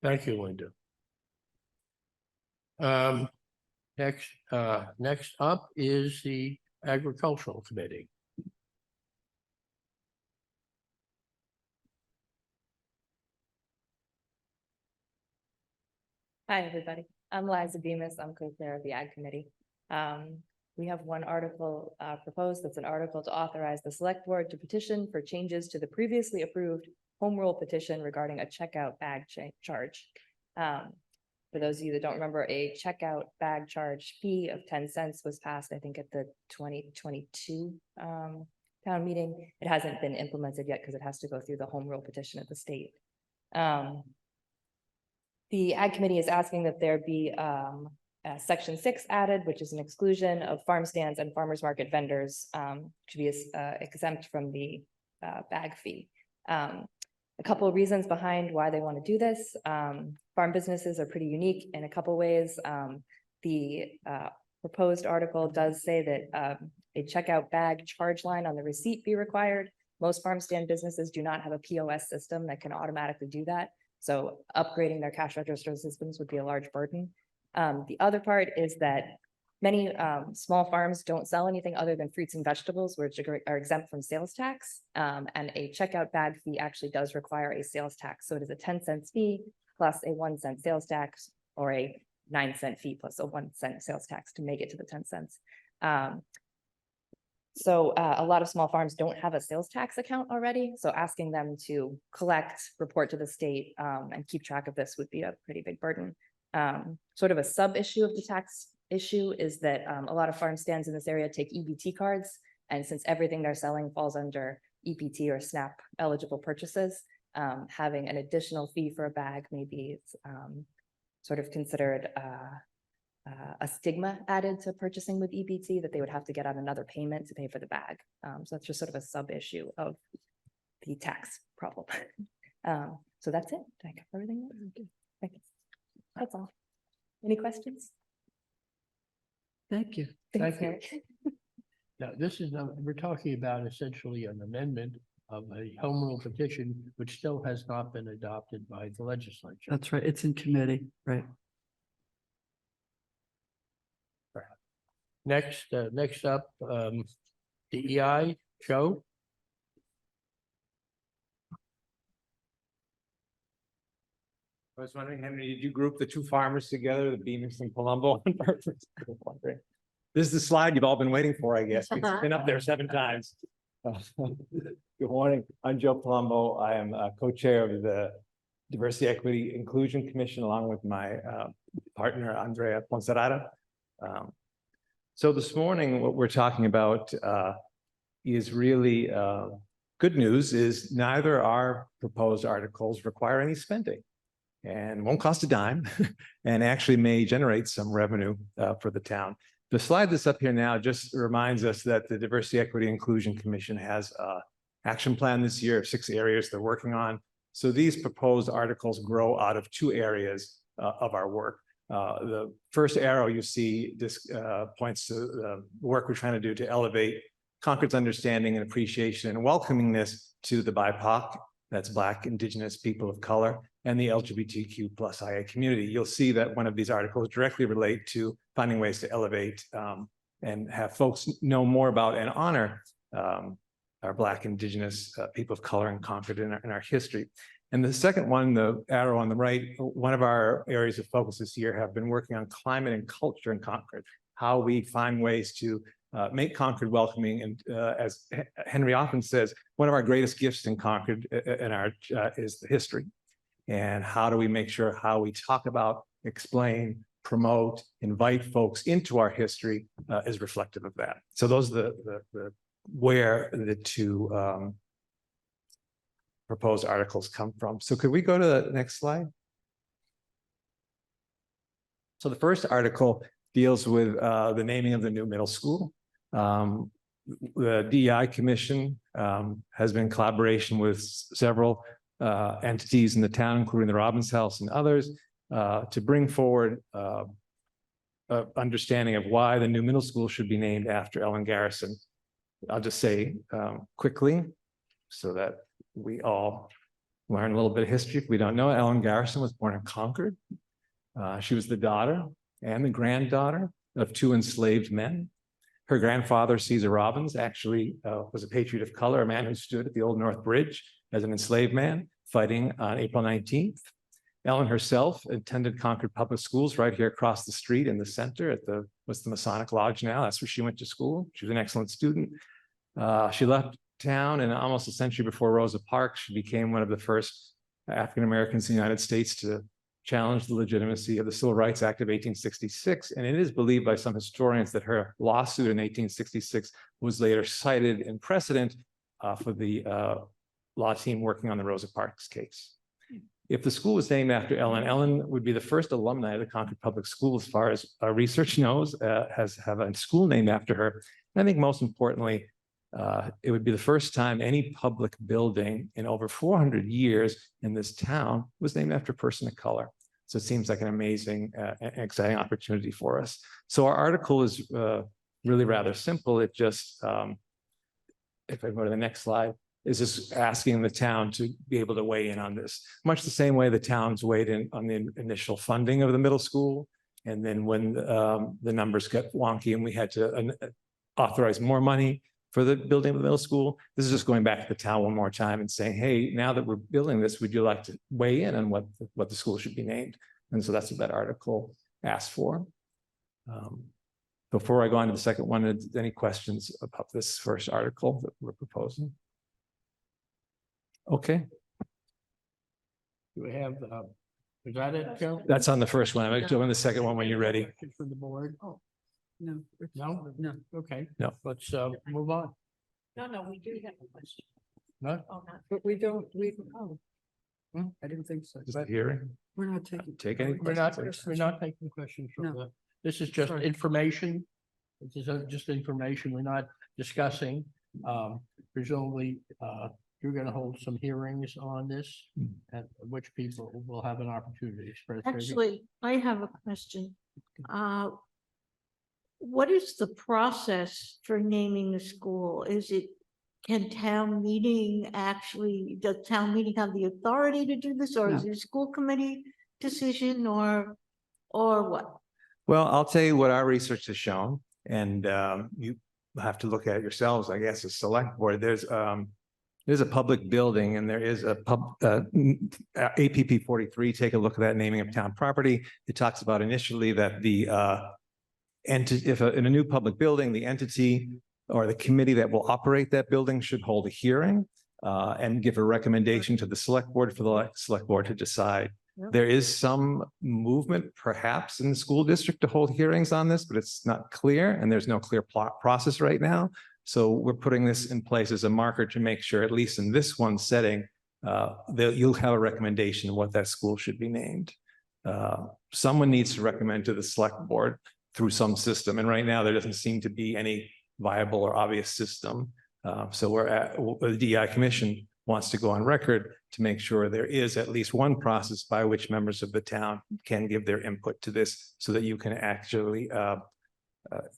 Thank you, Linda. Next up is the Agricultural Committee. Hi, everybody. I'm Liza Bemis. I'm co-chair of the Ag Committee. We have one article proposed. That's an article to authorize the select board to petition for changes to the previously approved home rule petition regarding a checkout bag charge. For those of you that don't remember, a checkout bag charge fee of 10 cents was passed, I think, at the 2022 town meeting. It hasn't been implemented yet because it has to go through the home rule petition at the state. The Ag Committee is asking that there be Section 6 added, which is an exclusion of farm stands and farmers market vendors to be exempt from the bag fee. A couple of reasons behind why they want to do this. Farm businesses are pretty unique in a couple ways. The proposed article does say that a checkout bag charge line on the receipt be required. Most farm stand businesses do not have a POS system that can automatically do that. So upgrading their cash register systems would be a large burden. The other part is that many small farms don't sell anything other than fruits and vegetables, which are exempt from sales tax. And a checkout bag fee actually does require a sales tax. So it is a 10 cents fee plus a 1 cent sales tax, or a 9 cent fee plus a 1 cent sales tax to make it to the 10 cents. So a lot of small farms don't have a sales tax account already. So asking them to collect, report to the state, and keep track of this would be a pretty big burden. Sort of a sub issue of the tax issue is that a lot of farm stands in this area take EBT cards. And since everything they're selling falls under EBT or SNAP eligible purchases, having an additional fee for a bag may be sort of considered a stigma added to purchasing with EBT, that they would have to get on another payment to pay for the bag. So that's just sort of a sub issue of the tax problem. So that's it. Did I cover everything? Okay. That's all. Any questions? Thank you. Thank you. Eric. Now, this is, we're talking about essentially an amendment of a home rule petition, which still has not been adopted by the legislature. That's right. It's in committee, right? Next up, DEI, Joe. I was wondering, Henry, did you group the two farmers together, the Bemis and Palumbo on purpose? This is the slide you've all been waiting for, I guess. It's been up there 7 times. Good morning. I'm Joe Palumbo. I am co-chair of the Diversity, Equity, Inclusion Commission, along with my partner, Andrea Ponserrata. So this morning, what we're talking about is really good news. Is neither our proposed articles require any spending and won't cost a dime and actually may generate some revenue for the town. The slide that's up here now just reminds us that the Diversity, Equity, Inclusion Commission has an action plan this year, 6 areas they're working on. So these proposed articles grow out of 2 areas of our work. The first arrow you see, this points to the work we're trying to do to elevate Concord's understanding and appreciation and welcomingness to the BIPOC, that's Black, Indigenous, people of color, and the LGBTQ+IA community. You'll see that one of these articles directly relate to finding ways to elevate and have folks know more about and honor our Black, Indigenous, people of color in Concord in our history. And the second one, the arrow on the right, one of our areas of focus this year have been working on climate and culture in Concord, how we find ways to make Concord welcoming. And as Henry often says, one of our greatest gifts in Concord is the history. And how do we make sure how we talk about, explain, promote, invite folks into our history is reflective of that. So those are where the 2 proposed articles come from. So could we go to the next slide? So the first article deals with the naming of the new middle school. The DEI Commission has been in collaboration with several entities in the town, including the Robbins House and others, to bring forward understanding of why the new middle school should be named after Ellen Garrison. I'll just say quickly so that we all learn a little bit of history. If we don't know, Ellen Garrison was born in Concord. She was the daughter and the granddaughter of 2 enslaved men. Her grandfather, Caesar Robbins, actually was a patriot of color, a man who stood at the Old North Bridge as an enslaved man fighting on April 19th. Ellen herself attended Concord Public Schools right here across the street in the center at what's the Masonic Lodge now. That's where she went to school. She was an excellent student. She left town, and almost a century before Rosa Parks, she became one of the first African Americans in the United States to challenged the legitimacy of the Civil Rights Act of 1866, and it is believed by some historians that her lawsuit in 1866 was later cited in precedent for the law team working on the Rosa Parks case. If the school was named after Ellen would be the first alumni of the Concord Public School, as far as our research knows, have a school named after her. And I think most importantly, it would be the first time any public building in over 400 years in this town was named after a person of color. So it seems like an amazing, exciting opportunity for us. So our article is really rather simple. It just, if I go to the next slide, is just asking the town to be able to weigh in on this, much the same way the towns weighed in on the initial funding of the middle school. And then when the numbers got wonky and we had to authorize more money for the building of the middle school, this is just going back to the town one more time and saying, hey, now that we're building this, would you like to weigh in on what the school should be named? And so that's what that article asked for. Before I go on to the second one, any questions about this first article that we're proposing? Okay. Do we have, is that it, Joe? That's on the first one. I'm going to go on the second one when you're ready. Questions from the board? Oh, No. no? No. Okay. No. Let's move on. No, we do have a question. No? Oh, not. But we don't, I didn't think so. Just a But hearing. we're not taking. Take any We're not taking questions from No. this is just Sorry. information. This is just information. We're not discussing. Presumably, you're gonna hold some hearings on this, at which people will have an opportunity to express. their views. Actually, I have a question. What is the process for naming the school? Is it, can town meeting actually, does town meeting have the authority to do this, or is No. it a school committee decision, or what? Well, I'll tell you what our research has shown, and you have to look at it yourselves, I guess, as select board. There's a public building and there is a APP 43. Take a look at that naming of town property. It talks about initially that the entity, in a new public building, the entity or the committee that will operate that building should hold a hearing and give a recommendation to the select board for the select board to decide. Yep. There is some movement perhaps in the school district to hold hearings on this, but it's not clear and there's no clear process right now. So we're putting this in place as a marker to make sure, at least in this one setting, that you'll have a recommendation of what that school should be named. Someone needs to recommend to the select board through some system. And right now there doesn't seem to be any viable or obvious system. So the DEI Commission wants to go on record to make sure there is at least one process by which members of the town can give their input to this so that you can actually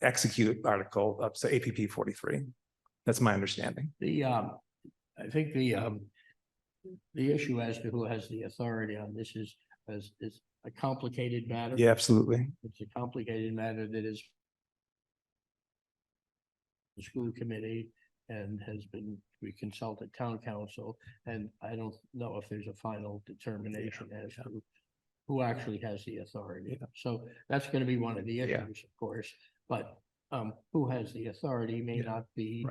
execute article up to APP 43. That's my understanding. I think the issue as to who has the authority on this is a complicated matter. Yeah, absolutely. It's a complicated matter that is the school committee and we consulted town council, and I don't know if there's a final determination as to who actually has the authority. So that's going to be one of the issues, of course, but who has the authority may not be,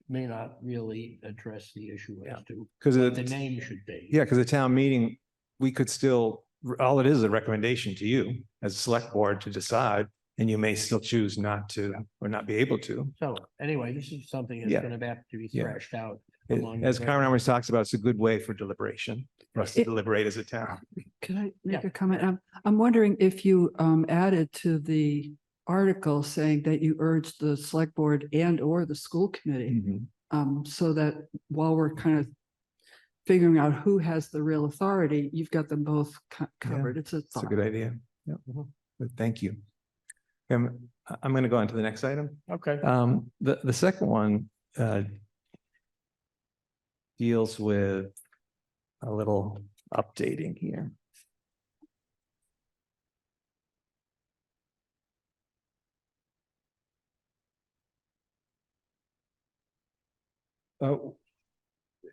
may not really address the issue as to what the name should be. Yeah, because the town meeting, we could still, all it is a recommendation to you as a select board to decide, and you may still choose not to or not be able to. So anyway, this is something that's going to have to be thrashed out. As Karen always talks about, it's a good way for deliberation, for us to deliberate as a town. Can I make a comment? I'm wondering if you added to the article saying that you urged the select board and or the school committee, so that while we're kind of figuring out who has the real authority, you've got them both covered. It's a good idea. Yeah. Thank you. I'm going to go on to the next item. Okay. The second one deals with a little updating here.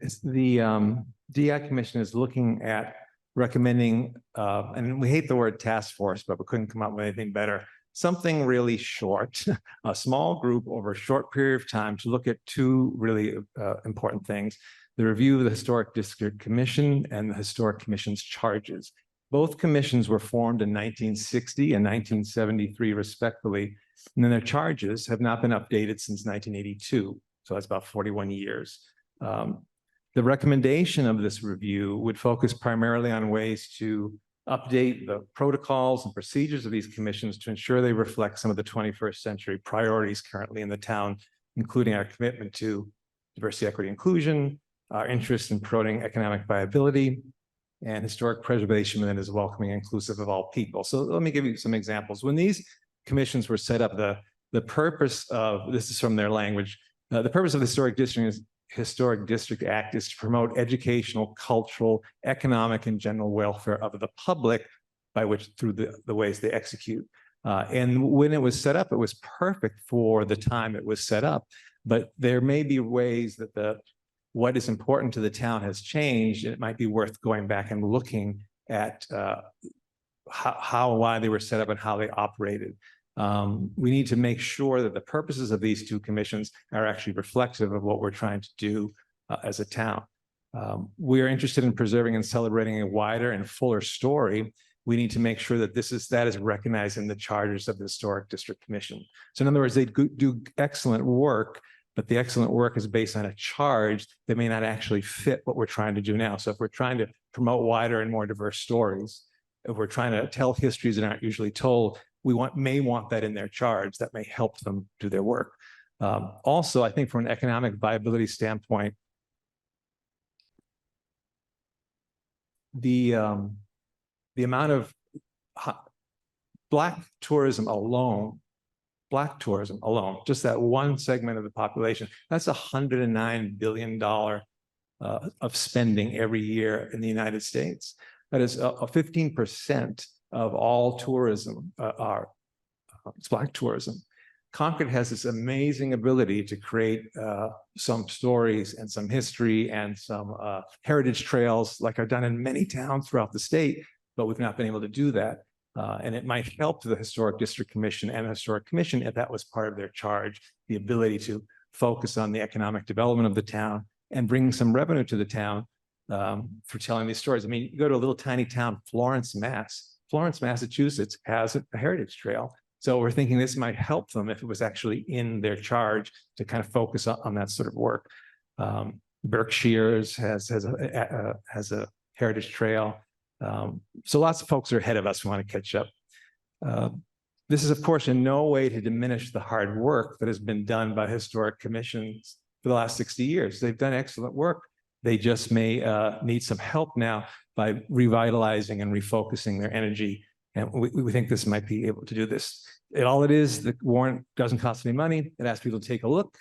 It's the DI Commission is looking at recommending, and we hate the word task force, but we couldn't come up with anything better. Something really short, a small group over a short period of time to look at two really important things: the review of the Historic District Commission and the Historic Commission's charges. Both commissions were formed in 1960 and 1973 respectively, and then their charges have not been updated since 1982. So that's about 41 years. The recommendation of this review would focus primarily on ways to update the protocols and procedures of these commissions to ensure they reflect some of the 21st century priorities currently in the town, including our commitment to diversity, equity, inclusion, our interest in promoting economic viability, and historic preservation that is welcoming and inclusive of all people. So let me give you some examples. When these commissions were set up, the purpose of, this is from their language, the purpose of the Historic District Act is to promote educational, cultural, economic, and general welfare of the public by which through the ways they execute. And when it was set up, it was perfect for the time it was set up. But there may be ways that what is important to the town has changed, and it might be worth going back and looking at why they were set up and how they operated. We need to make sure that the purposes of these two commissions are actually reflexive of what we're trying to do as a town. We are interested in preserving and celebrating a wider and fuller story. We need to make sure that that is recognized in the charters of the Historic District Commission. So in other words, they do excellent work, but the excellent work is based on a charge that may not actually fit what we're trying to do now. So if we're trying to promote wider and more diverse stories, if we're trying to tell histories that aren't usually told, may want that in their charge. That may help them do their work. Also, I think from an economic viability standpoint, the amount of Black tourism alone, just that one segment of the population, that's $109 billion of spending every year in the United States. That is 15% of all tourism it's Black tourism. Concord has this amazing ability to create some stories and some history and some heritage trails like are done in many towns throughout the state, but we've not been able to do that. And it might help the Historic District Commission and the Historic Commission if that was part of their charge, the ability to focus on the economic development of the town and bring some revenue to the town for telling these stories. I mean, you go to a little tiny town, Florence, Massachusetts has a heritage trail. So we're thinking this might help them if it was actually in their charge to kind of focus on that sort of work. Berkshire's has a heritage trail. So lots of folks are ahead of us who want to catch up. This is, of course, in no way to diminish the hard work that has been done by historic commissions for the last 60 years. They've done excellent work. They just may need some help now by revitalizing and refocusing their energy. And we think this might be able to do this. All it is, the warrant doesn't cost any money. It asks people to take a look.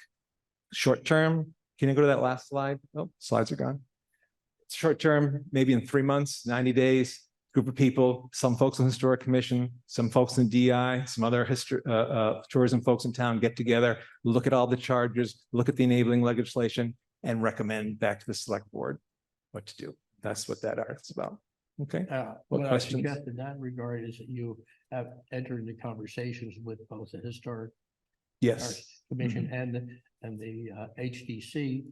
Short term, can you go to that last slide? Oh, slides are gone. Short term, maybe in 3 months, 90 days, group of people, some folks on the Historic Commission, some folks in DI, some other tourism folks in town get together, look at all the charges, look at the enabling legislation, and recommend back to the select board what to do. That's what that article's about. Okay. What I questions? suggest in that regard is that you have entered into conversations with both the Historic Yes. Commission and the HDC,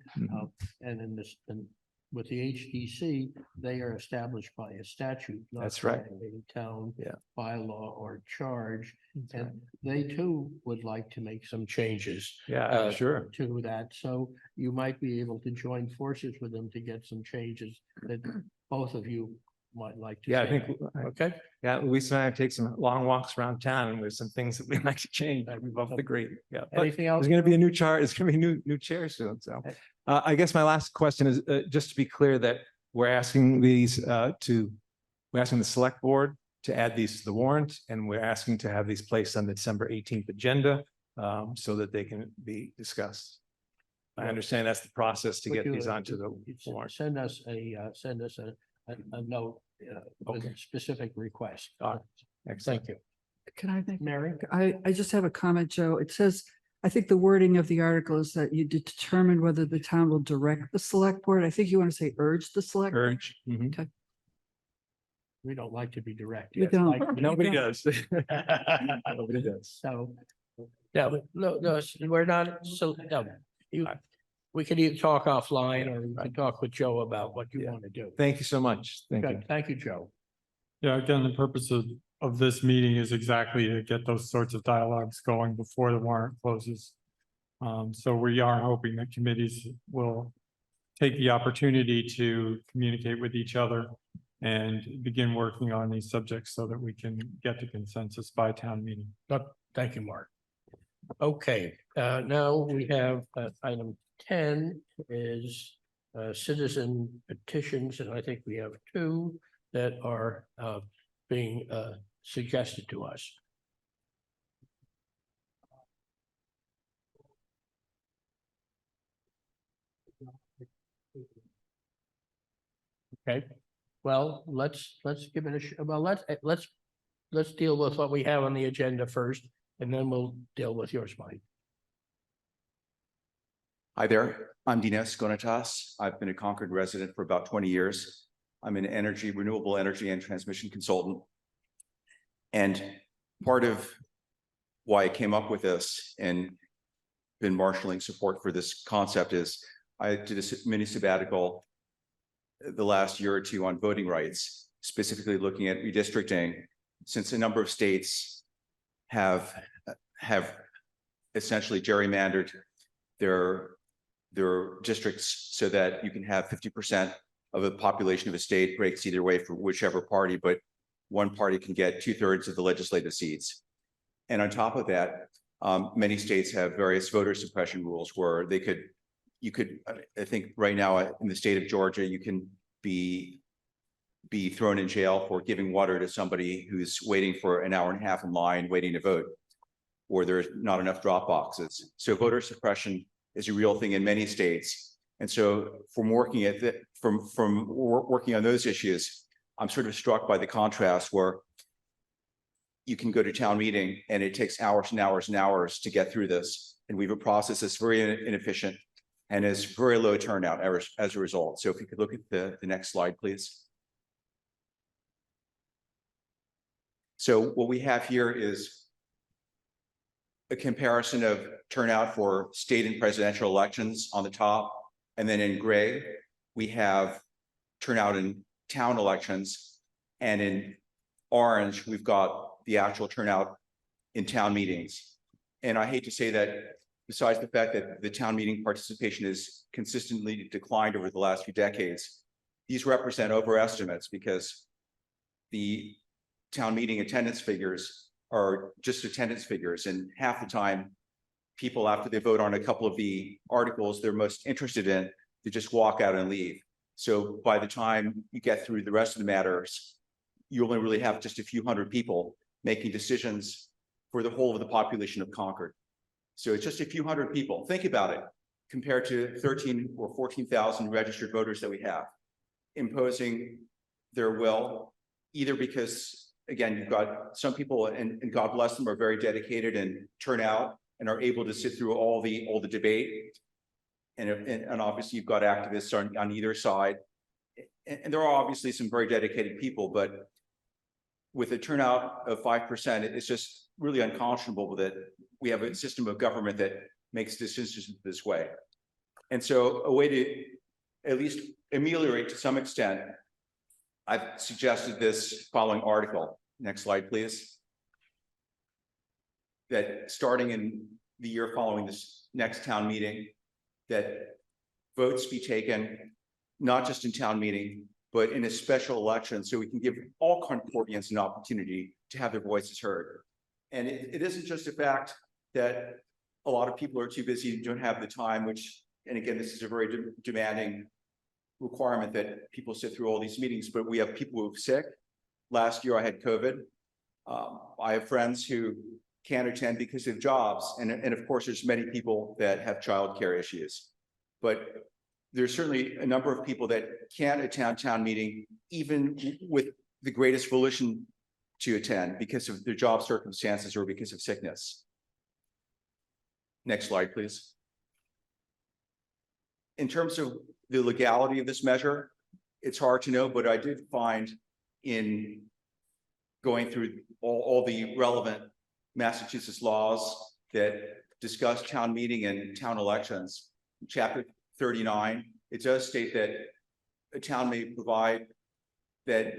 and in this, and with the HDC, they are established by a statute. Not That's right. by a town Yeah. bylaw or charge, That's and right. they too would like to make some changes. Yeah, sure. To that, so you might be able to join forces with them to get some changes that both of you might like to. Yeah, I see. think, Okay. yeah, Luis and I take some long walks around town and there's some things that we'd like to change. We both agree. Yeah. But Anything else? there's going to be a new chart. It's going to be new chair soon. So I guess my last question is just to be clear that we're asking we're asking the select board to add these to the warrant, and we're asking to have these placed on the December 18th agenda so that they can be discussed. I understand that's the process to Would get you, these onto the warrant. Send us a note with a specific request. Excellent. Thank you. Can I make, Mary? I just have a comment, Joe. It says, I think the wording of the article is that you determine whether the town will direct the select board. I think you want to say urge the select. board. Urge. Mhm. We don't like to be direct. We Yes, don't. like- Nobody does. Nobody does. So, yeah, but no, we're not, so, no, we can either talk offline or we can talk with Joe about what you want to do. Thank you so much. Thank you. Good, thank you, Joe. Yeah, again, the purpose of this meeting is exactly to get those sorts of dialogues going before the warrant closes. So we are hoping that committees will take the opportunity to communicate with each other and begin working on these subjects so that we can get to consensus by town meeting. Thank you, Mark. Okay, now we have item 10 is citizen petitions, and I think we have two that are being suggested to us. Okay, well, let's give it let's deal with what we have on the agenda first, and then we'll deal with yours, Mike. Hi there, I'm Dinesh Gonitas. I've been a Concord resident for about 20 years. I'm an renewable energy and transmission consultant. And part of why I came up with this and been marshaling support for this concept is I did a mini sabbatical the last year or two on voting rights, specifically looking at redistricting, since a number of states have essentially gerrymandered their districts so that you can have 50% of the population of a state breaks either way for whichever party, but one party can get 2/3 of the legislative seats. And on top of that, many states have various voter suppression rules where you could, I think right now in the state of Georgia, you can be thrown in jail for giving water to somebody who's waiting for an hour and a half in line waiting to vote, or there's not enough drop boxes. So voter suppression is a real thing in many states. And so from working working on those issues, I'm sort of struck by the contrast where you can go to town meeting and it takes hours and hours and hours to get through this. And we have a process that's very inefficient and is very low turnout as a result. So if you could look at the next slide, please. So what we have here is a comparison of turnout for state and presidential elections on the top. And then in gray, we have turnout in town elections. And in orange, we've got the actual turnout in town meetings. And I hate to say that, besides the fact that the town meeting participation has consistently declined over the last few decades, these represent overestimates because the town meeting attendance figures are just attendance figures. And half the time, people, after they vote on a couple of the articles they're most interested in, they just walk out and leave. So by the time you get through the rest of the matters, you only really have just a few hundred people making decisions for the whole of the population of Concord. So it's just a few hundred people. Think about it, compared to 13 or 14,000 registered voters that we have, imposing their will, either because, again, you've got some people, and God bless them, are very dedicated and turn out and are able to sit through all the debate. And obviously you've got activists on either side. And there are obviously some very dedicated people, but with a turnout of 5%, it's just really unconscionable that we have a system of government that makes decisions this way. And so a way to at least ameliorate to some extent, I've suggested this following article. Next slide, please. That starting in the year following this next town meeting, that votes be taken, not just in town meeting, but in a special election, so we can give all Concordians an opportunity to have their voices heard. And it isn't just a fact that a lot of people are too busy and don't have the time, which, and again, this is a very demanding requirement that people sit through all these meetings, but we have people who are sick. Last year I had COVID. I have friends who can't attend because of jobs. And of course, there's many people that have childcare issues. But there's certainly a number of people that can't attend town meeting, even with the greatest volition to attend because of their job circumstances or because of sickness. Next slide, please. In terms of the legality of this measure, it's hard to know, but I did find in going through all the relevant Massachusetts laws that discuss town meeting and town elections, chapter 39, it does state that a town may provide that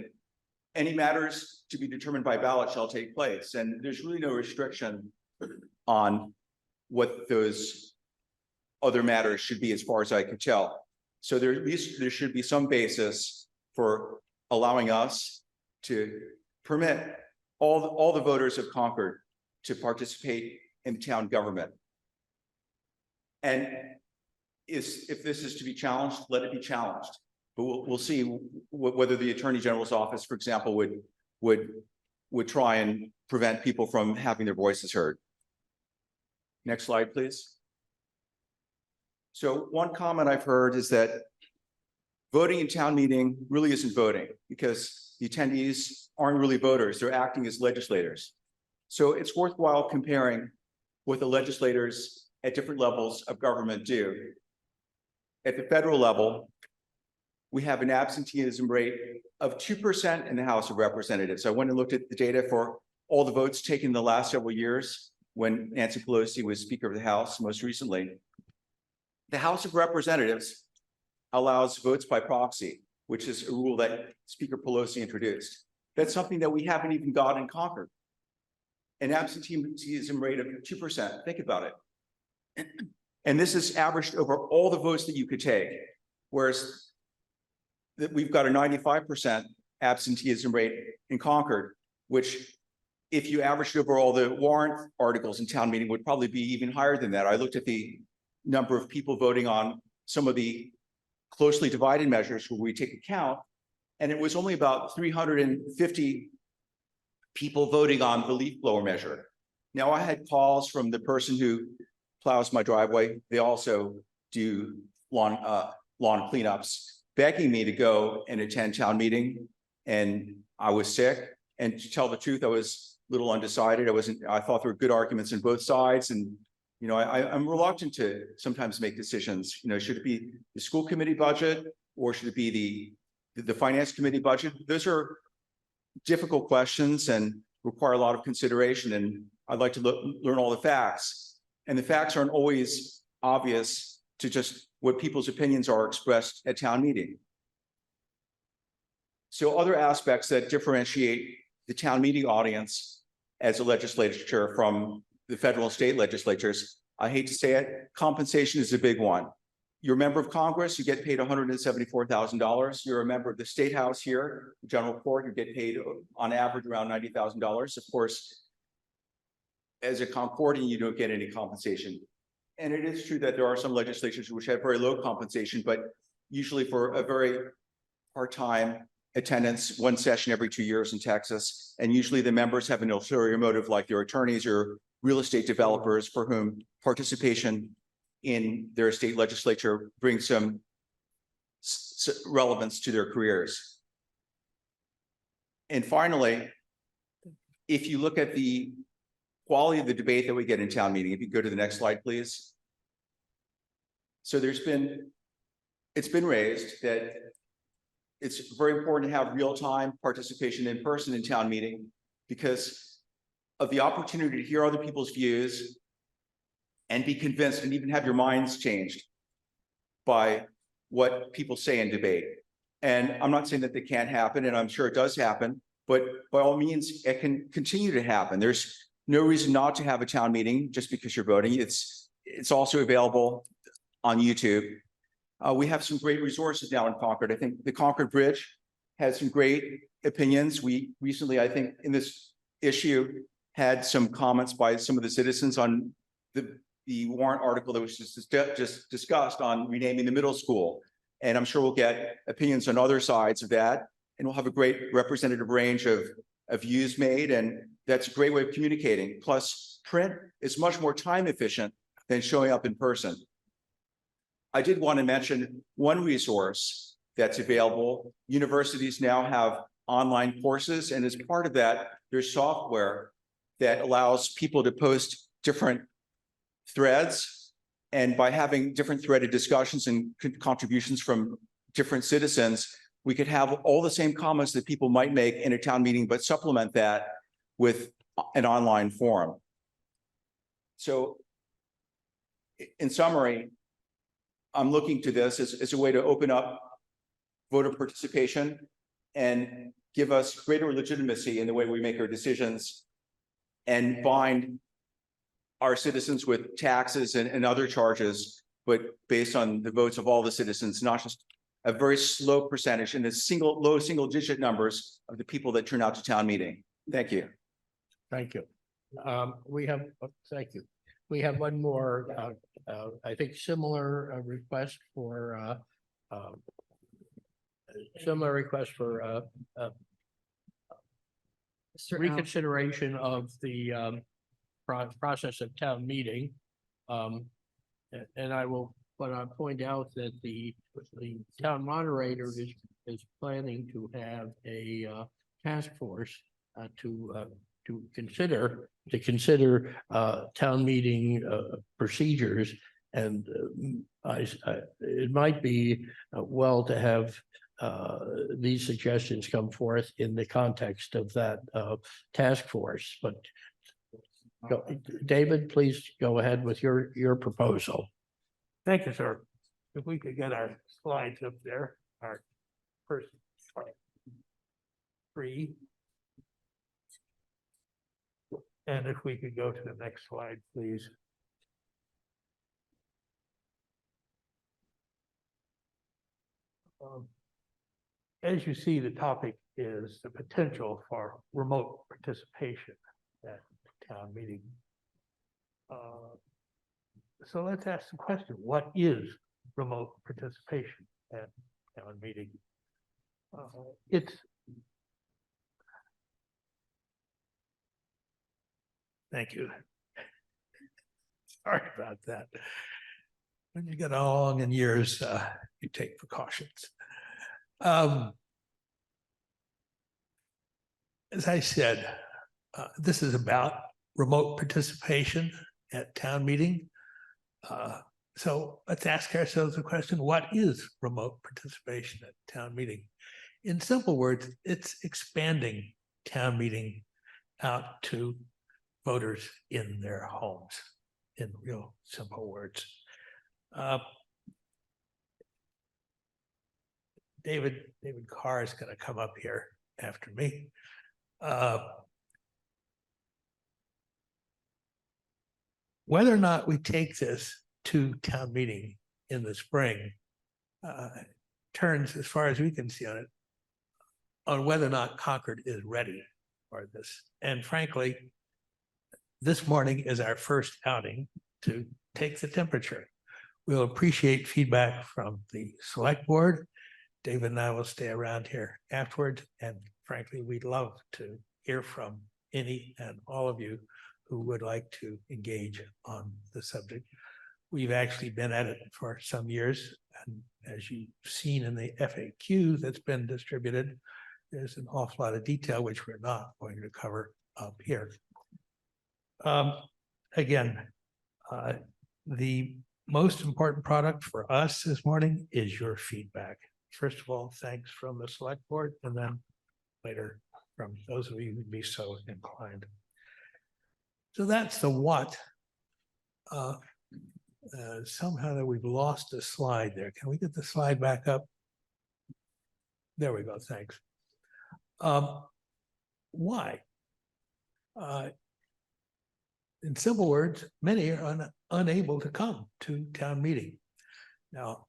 any matters to be determined by ballot shall take place. And there's really no restriction on what those other matters should be, as far as I can tell. So there, at least there should be some basis for allowing us to permit all the voters of Concord to participate in town government. And if this is to be challenged, let it be challenged. But we'll see whether the Attorney General's office, for example, would try and prevent people from having their voices heard. Next slide, please. So one comment I've heard is that voting in town meeting really isn't voting, because the attendees aren't really voters, they're acting as legislators. So it's worthwhile comparing what the legislators at different levels of government do. At the federal level, we have an absenteeism rate of 2% in the House of Representatives. I went and looked at the data for all the votes taken in the last several years when Nancy Pelosi was Speaker of the House most recently. The House of Representatives allows votes by proxy, which is a rule that Speaker Pelosi introduced. That's something that we haven't even got in Concord. An absenteeism rate of 2%, think about it. And this is averaged over all the votes that you could take, whereas we've got a 95% absenteeism rate in Concord, which if you averaged over all the warrant articles in town meeting would probably be even higher than that. I looked at the number of people voting on some of the closely divided measures where we take account, and it was only about 350 people voting on the leaf blower measure. Now, I had calls from the person who plows my driveway. They also do lawn cleanups, begging me to go and attend town meeting. And I was sick. And to tell the truth, I was a little undecided. I thought there were good arguments on both sides. And, you know, I'm reluctant to sometimes make decisions. You know, should it be the school committee budget or should it be the finance committee budget? Those are difficult questions and require a lot of consideration. And I'd like to learn all the facts. And the facts aren't always obvious to just what people's opinions are expressed at town meeting. So other aspects that differentiate the town meeting audience as a legislature from the federal and state legislatures, I hate to say it, compensation is a big one. You're a member of Congress, you get paid $174,000. You're a member of the State House here, General Court, you get paid on average around $90,000. Of course, as a Concordian, you don't get any compensation. And it is true that there are some legislatures which have very low compensation, but usually for a very part-time attendance, one session every 2 years in Texas. And usually the members have an ulterior motive, like their attorneys or real estate developers for whom participation in their state legislature brings some relevance to their careers. And finally, if you look at the quality of the debate that we get in town meeting, if you go to the next slide, please. So it's been raised that it's very important to have real-time participation in person in town meeting because of the opportunity to hear other people's views and be convinced and even have your minds changed by what people say in debate. And I'm not saying that they can't happen, and I'm sure it does happen, but by all means, it can continue to happen. There's no reason not to have a town meeting just because you're voting. It's also available on YouTube. We have some great resources now in Concord. I think the Concord Bridge has some great opinions. We recently, I think, in this issue, had some comments by some of the citizens on the warrant article that was just discussed on renaming the middle school. And I'm sure we'll get opinions on other sides of that. And we'll have a great representative range of views made. And that's a great way of communicating. Plus, print is much more time efficient than showing up in person. I did want to mention one resource that's available. Universities now have online courses, and as part of that, there's software that allows people to post different threads. And by having different threaded discussions and contributions from different citizens, we could have all the same comments that people might make in a town meeting, but supplement that with an online forum. So in summary, I'm looking to this as a way to open up voter participation and give us greater legitimacy in the way we make our decisions and bind our citizens with taxes and other charges, but based on the votes of all the citizens, not just a very slow percentage and low single digit numbers of the people that turn out to town meeting. Thank you. Thank you. Thank you. We have one more, I think similar request for Mr. Al. reconsideration of the process of town meeting. And I will, but I'll point out that the town moderator is planning to have a task force to consider town meeting procedures. And it might be well to have these suggestions come forth in the context of that task force. But David, please go ahead with your proposal. Thank you, sir. If we could get our slides up there, our first slide. 3. And if we could go to the next slide, please. As you see, the topic is the potential for remote participation at town meeting. So let's ask the question, what is remote participation at town meeting? Thank you. Sorry about that. When you get along in years, you take precautions. As I said, this is about remote participation at town meeting. So let's ask ourselves the question, what is remote participation at town meeting? In simple words, it's expanding town meeting out to voters in their homes, in real simple words. David Carr is going to come up here after me. Whether or not we take this to town meeting in the spring turns, as far as we can see on it, on whether or not Concord is ready for this. And frankly, this morning is our first outing to take the temperature. We'll appreciate feedback from the select board. David and I will stay around here afterwards. And frankly, we'd love to hear from any and all of you who would like to engage on the subject. We've actually been at it for some years. And as you've seen in the FAQ that's been distributed, there's an awful lot of detail which we're not going to cover up here. Again, the most important product for us this morning is your feedback. First of all, thanks from the select board, and then later from those of you who'd be so inclined. So that's the what. Somehow that we've lost a slide there. Can we get the slide back up? There we go, thanks. Why? In simple words, many are unable to come to town meeting. Now,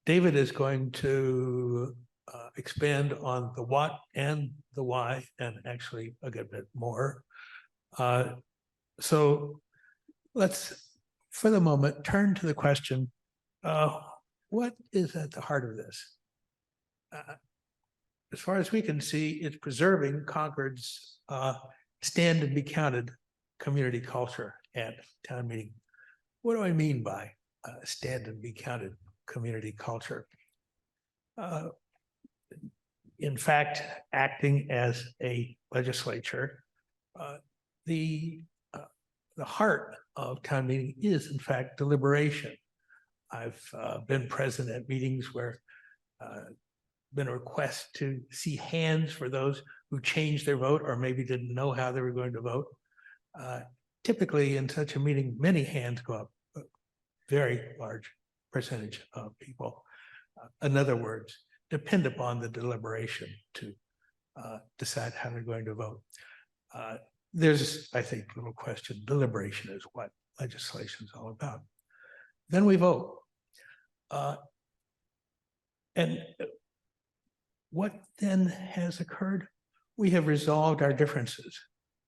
David is going to expand on the what and the why, and actually a good bit more. So let's, for the moment, turn to the question, what is at the heart of this? As far as we can see, it's preserving Concord's stand and be counted community culture at town meeting. What do I mean by stand and be counted community culture? In fact, acting as a legislature, the heart of town meeting is, in fact, deliberation. I've been present at meetings where been a request to see hands for those who changed their vote or maybe didn't know how they were going to vote. Typically, in such a meeting, many hands go up, a very large percentage of people. In other words, depend upon the deliberation to decide how they're going to vote. There's, I think, little question, deliberation is what legislation is all about. Then we vote. And what then has occurred? We have resolved our differences.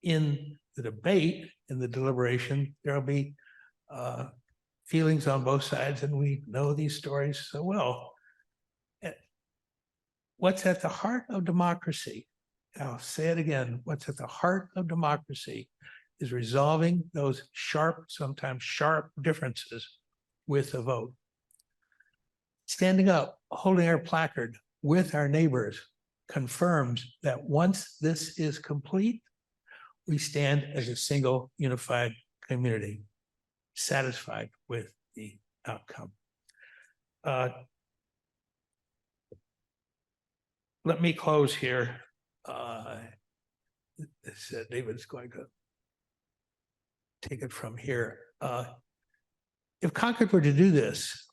In the debate, in the deliberation, there'll be feelings on both sides, and we know these stories so well. What's at the heart of democracy, I'll say it again, what's at the heart of democracy is resolving those sharp, sometimes sharp differences with a vote. Standing up, holding our placard with our neighbors confirms that once this is complete, we stand as a single unified community, satisfied with the outcome. Let me close here. David's going to take it from here. If Concord were to do this,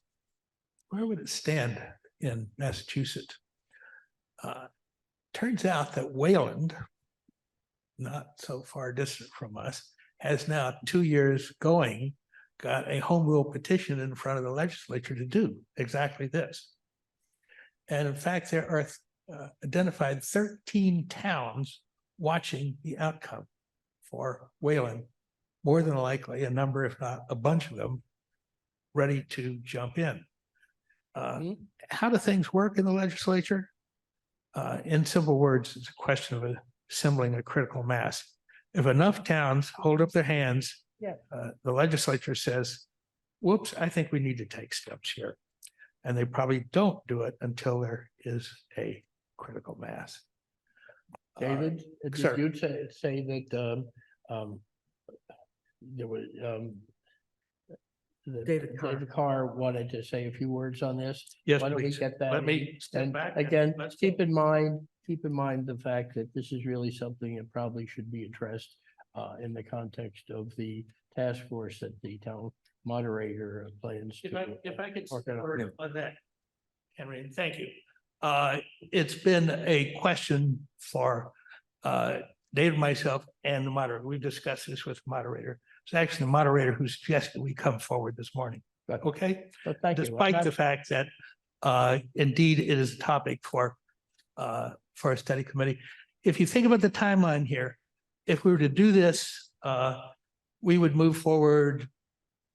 where would it stand in Massachusetts? Turns out that Wayland, not so far distant from us, has now 2 years going, got a home rule petition in front of the legislature to do exactly this. And in fact, there are identified 13 towns watching the outcome for Wayland. More than likely, a number, if not a bunch of them, ready to jump in. How do things work in the legislature? In simple words, it's a question of assembling a critical mass. If enough towns hold up their hands, the legislature says, whoops, I think we need to take steps here. And they probably don't do it until there is a critical mass. David, did sir. you say that there was David Carr. David Carr wanted to say a few words on this? Yes, Why don't we please. get that? Let me in? step And back. again, Let's keep in mind the fact that this is really something that probably should be addressed in the context of the task force that the town moderator plans to. If I could work on. start on that, Henry, thank you. It's been a question for Dave, myself, and the moderator. We've discussed this with the moderator. It's actually the moderator who suggested we come forward this morning. Okay? But thank you. Despite the fact that indeed it is a topic for a study committee. If you think about the timeline here, if we were to do this, we would move forward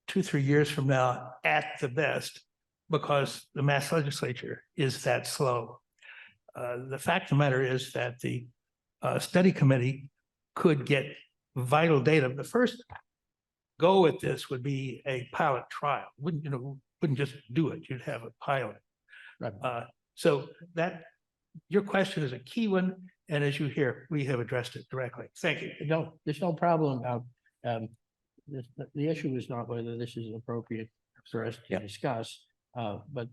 2-3 years from now at the best, because the Mass legislature is that slow. The fact of the matter is that the study committee could get vital data. The first go at this would be a pilot trial. Wouldn't just do it. You'd have a pilot. Right. So that your question is a key one, and as you hear, we have addressed it directly. Thank you. No, there's no problem about the issue is not whether this is appropriate for us to discuss, but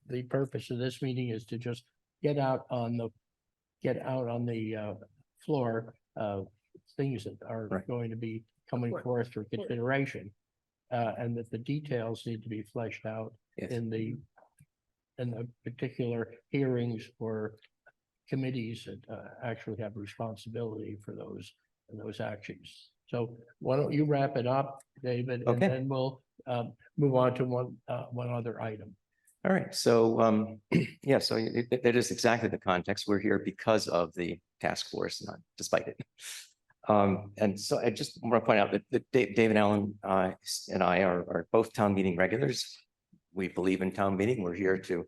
the purpose of this meeting is to just get out on the floor things that are going to be coming forth for consideration, and that the details need to be fleshed out in the particular hearings or committees that actually have responsibility for those actions. So why don't you wrap it up, David, and then we'll move on to one other item. All right, so yeah, so that is exactly the context. We're here because of the task force, not despite it. And so I just want to point out that David Allen and I are both town meeting regulars. We believe in town meeting. We're here to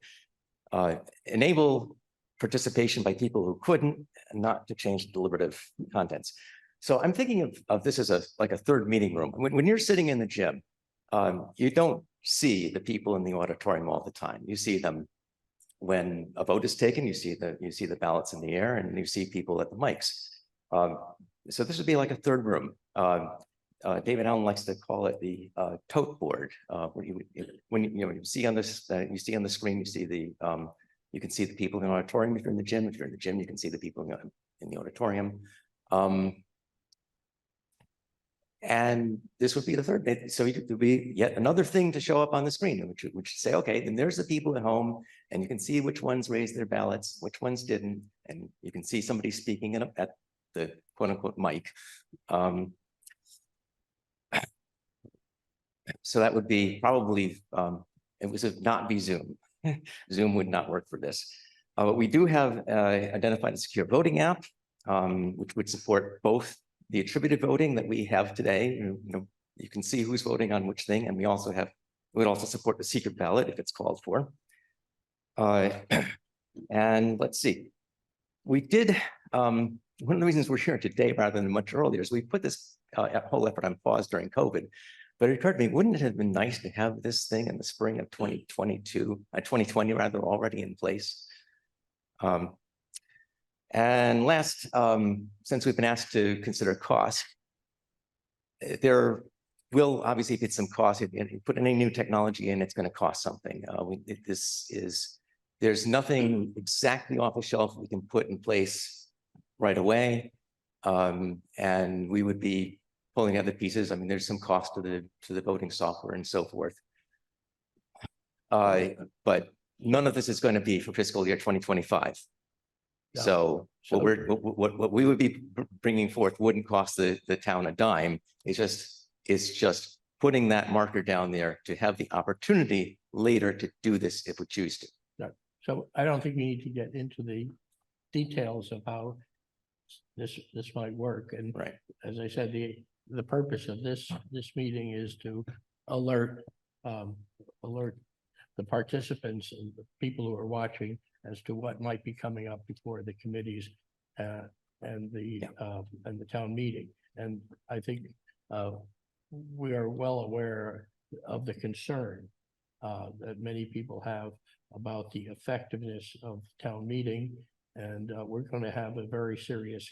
enable participation by people who couldn't, and not to change deliberative contents. So I'm thinking of this as like a third meeting room. When you're sitting in the gym, you don't see the people in the auditorium all the time. You see them when a vote is taken. You see the ballots in the air, and you see people at the mics. So this would be like a third room. David Allen likes to call it the tote board. When you see on this, you see on the screen, you see you can see the people in the auditorium. If you're in the gym, you can see the people in the auditorium. And this would be the third bit. So it would be yet another thing to show up on the screen, which would say, okay, then there's the people at home, and you can see which ones raised their ballots, which ones didn't, and you can see somebody speaking at the quote unquote mic. So that would be probably, it would not be Zoom. Zoom would not work for this. But we do have identified a secure voting app, which would support both the attributed voting that we have today. You can see who's voting on which thing, and we would also support the secret ballot if it's called for. And let's see, we did, one of the reasons we're here today rather than much earlier is we put this whole effort on pause during COVID. But it occurred to me, wouldn't it have been nice to have this thing in the spring of 2020 rather, already in place? And last, since we've been asked to consider cost, there will obviously be some cost. If you put any new technology in, it's going to cost something. There's nothing exactly off the shelf we can put in place right away. And we would be pulling other pieces. I mean, there's some cost to the voting software and so forth. But none of this is going to be for fiscal year 2025. No. So what we would be bringing forth wouldn't cost the town a dime. It's just putting that marker down there to have the opportunity later to do this if we choose to. No. So I don't think we need to get into the details of how this might work. And right, as I said, the purpose of this meeting is to alert the participants and the people who are watching as to what might be coming up before the committees and the town meeting. And I think we are well aware of the concern that many people have about the effectiveness of town meeting. And we're going to have a very serious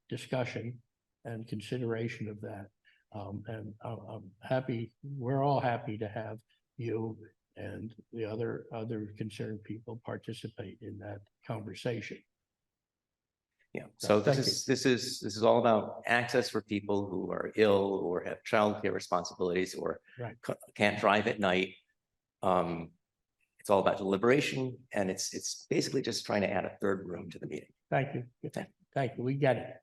discussion and consideration of that. And I'm happy, we're all happy to have you and the other concerned people participate in that conversation. Yeah, so this is all about access for people who are ill or have childcare responsibilities or can't drive at night. It's all about deliberation, and it's basically just trying to add a third room to the meeting. Thank you. Thank you. We get it.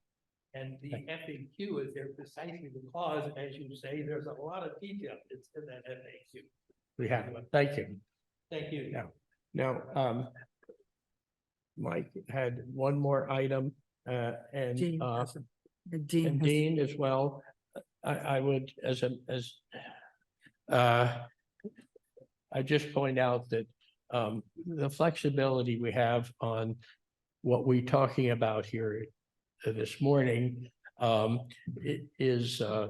And the FAQ is there precisely because, as you say, there's a lot of detail that's in that FAQ. We have one. Thank you. Thank you. Now, Mike had one more item, and Dean as well. I would, I just point out that the flexibility we have on what we're talking about here this morning is a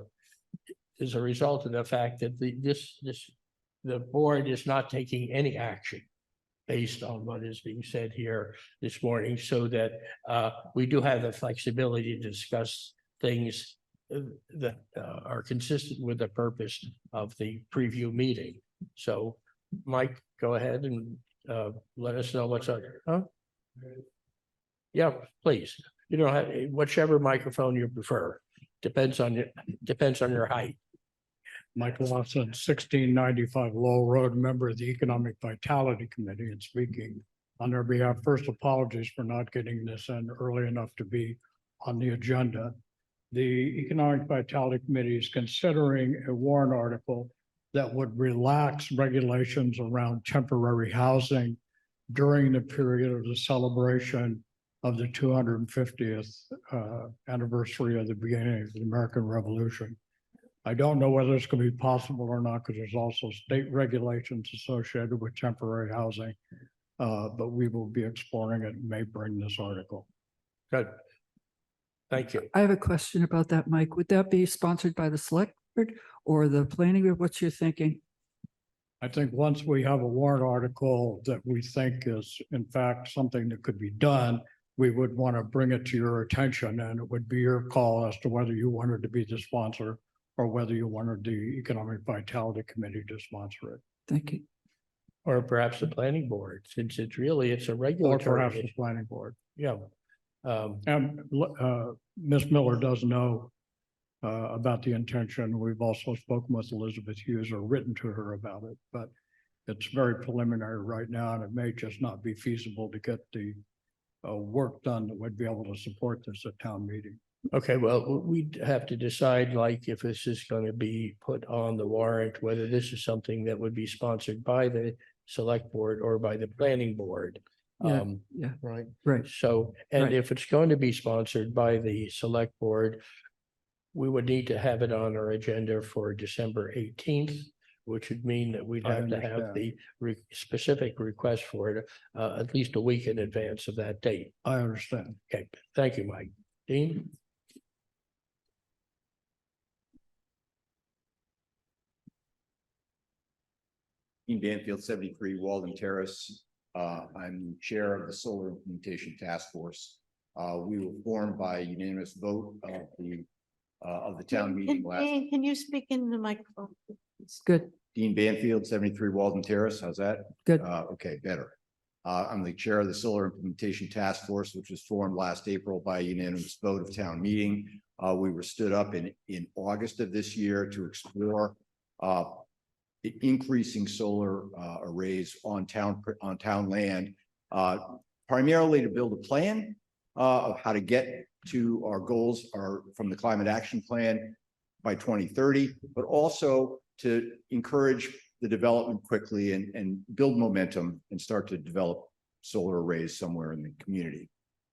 result of the fact that the board is not taking any action based on what is being said here this morning, so that we do have the flexibility to discuss things that are consistent with the purpose of the preview meeting. So, Mike, go ahead and let us know what's up. Huh? Yeah, please. You don't have whichever microphone you prefer. Depends on your height. Michael Lawson, 1695 Lowell Road, member of the Economic Vitality Committee, and speaking on their behalf. First, apologies for not getting this in early enough to be on the agenda. The Economic Vitality Committee is considering a warrant article that would relax regulations around temporary housing during the period of the celebration of the 250th anniversary of the beginning of the American Revolution. I don't know whether it's going to be possible or not, because there's also state regulations associated with temporary housing, but we will be exploring it and may bring this article. Good. Thank you. I have a question about that, Mike. Would that be sponsored by the select board or the planning board? What's your thinking? I think once we have a warrant article that we think is in fact something that could be done, we would want to bring it to your attention, and it would be your call as to whether you wanted to be the sponsor or whether you wanted the Economic Vitality Committee to sponsor it. Thank you. Or perhaps the planning board, since it's a regulatory. Or perhaps the planning board. Yeah. And Ms. Miller does know about the intention. We've also spoken with Elizabeth Hughes or written to her about it, but it's very preliminary right now, and it may just not be feasible to get the work done that would be able to support this at town meeting. Okay, well, we'd have to decide, like, if this is going to be put on the warrant, whether this is something that would be sponsored by the select board or by the planning board. Yeah, yeah, Right. right. So, and Right. if it's going to be sponsored by the select board, we would need to have it on our agenda for December 18th, which would mean that we'd I have to have understand. the specific request for it at least a week in advance of that date. I understand. Okay, thank you, Mike. Dean? Dean Banfield, 73 Walden Terrace. I'm the chair of the Solar Implementation Task Force. We were formed by unanimous vote of the town meeting last. Dean, can you speak in the microphone? It's good. Dean Banfield, 73 Walden Terrace. How's that? Good. Okay, better. I'm the chair of the Solar Implementation Task Force, which was formed last April by a unanimous vote of town meeting. We were stood up in August of this year to explore increasing solar arrays on town land, primarily to build a plan of how to get to our goals from the climate action plan by 2030, but also to encourage the development quickly and build momentum and start to develop solar arrays somewhere in the community.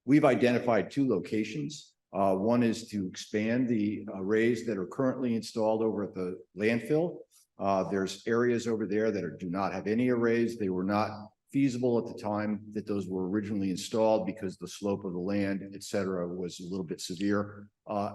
We've identified 2 locations. One is to expand the arrays that are currently installed over at the landfill. There's areas over there that do not have any arrays. They were not feasible at the time that those were originally installed because the slope of the land, et cetera, was a little bit severe.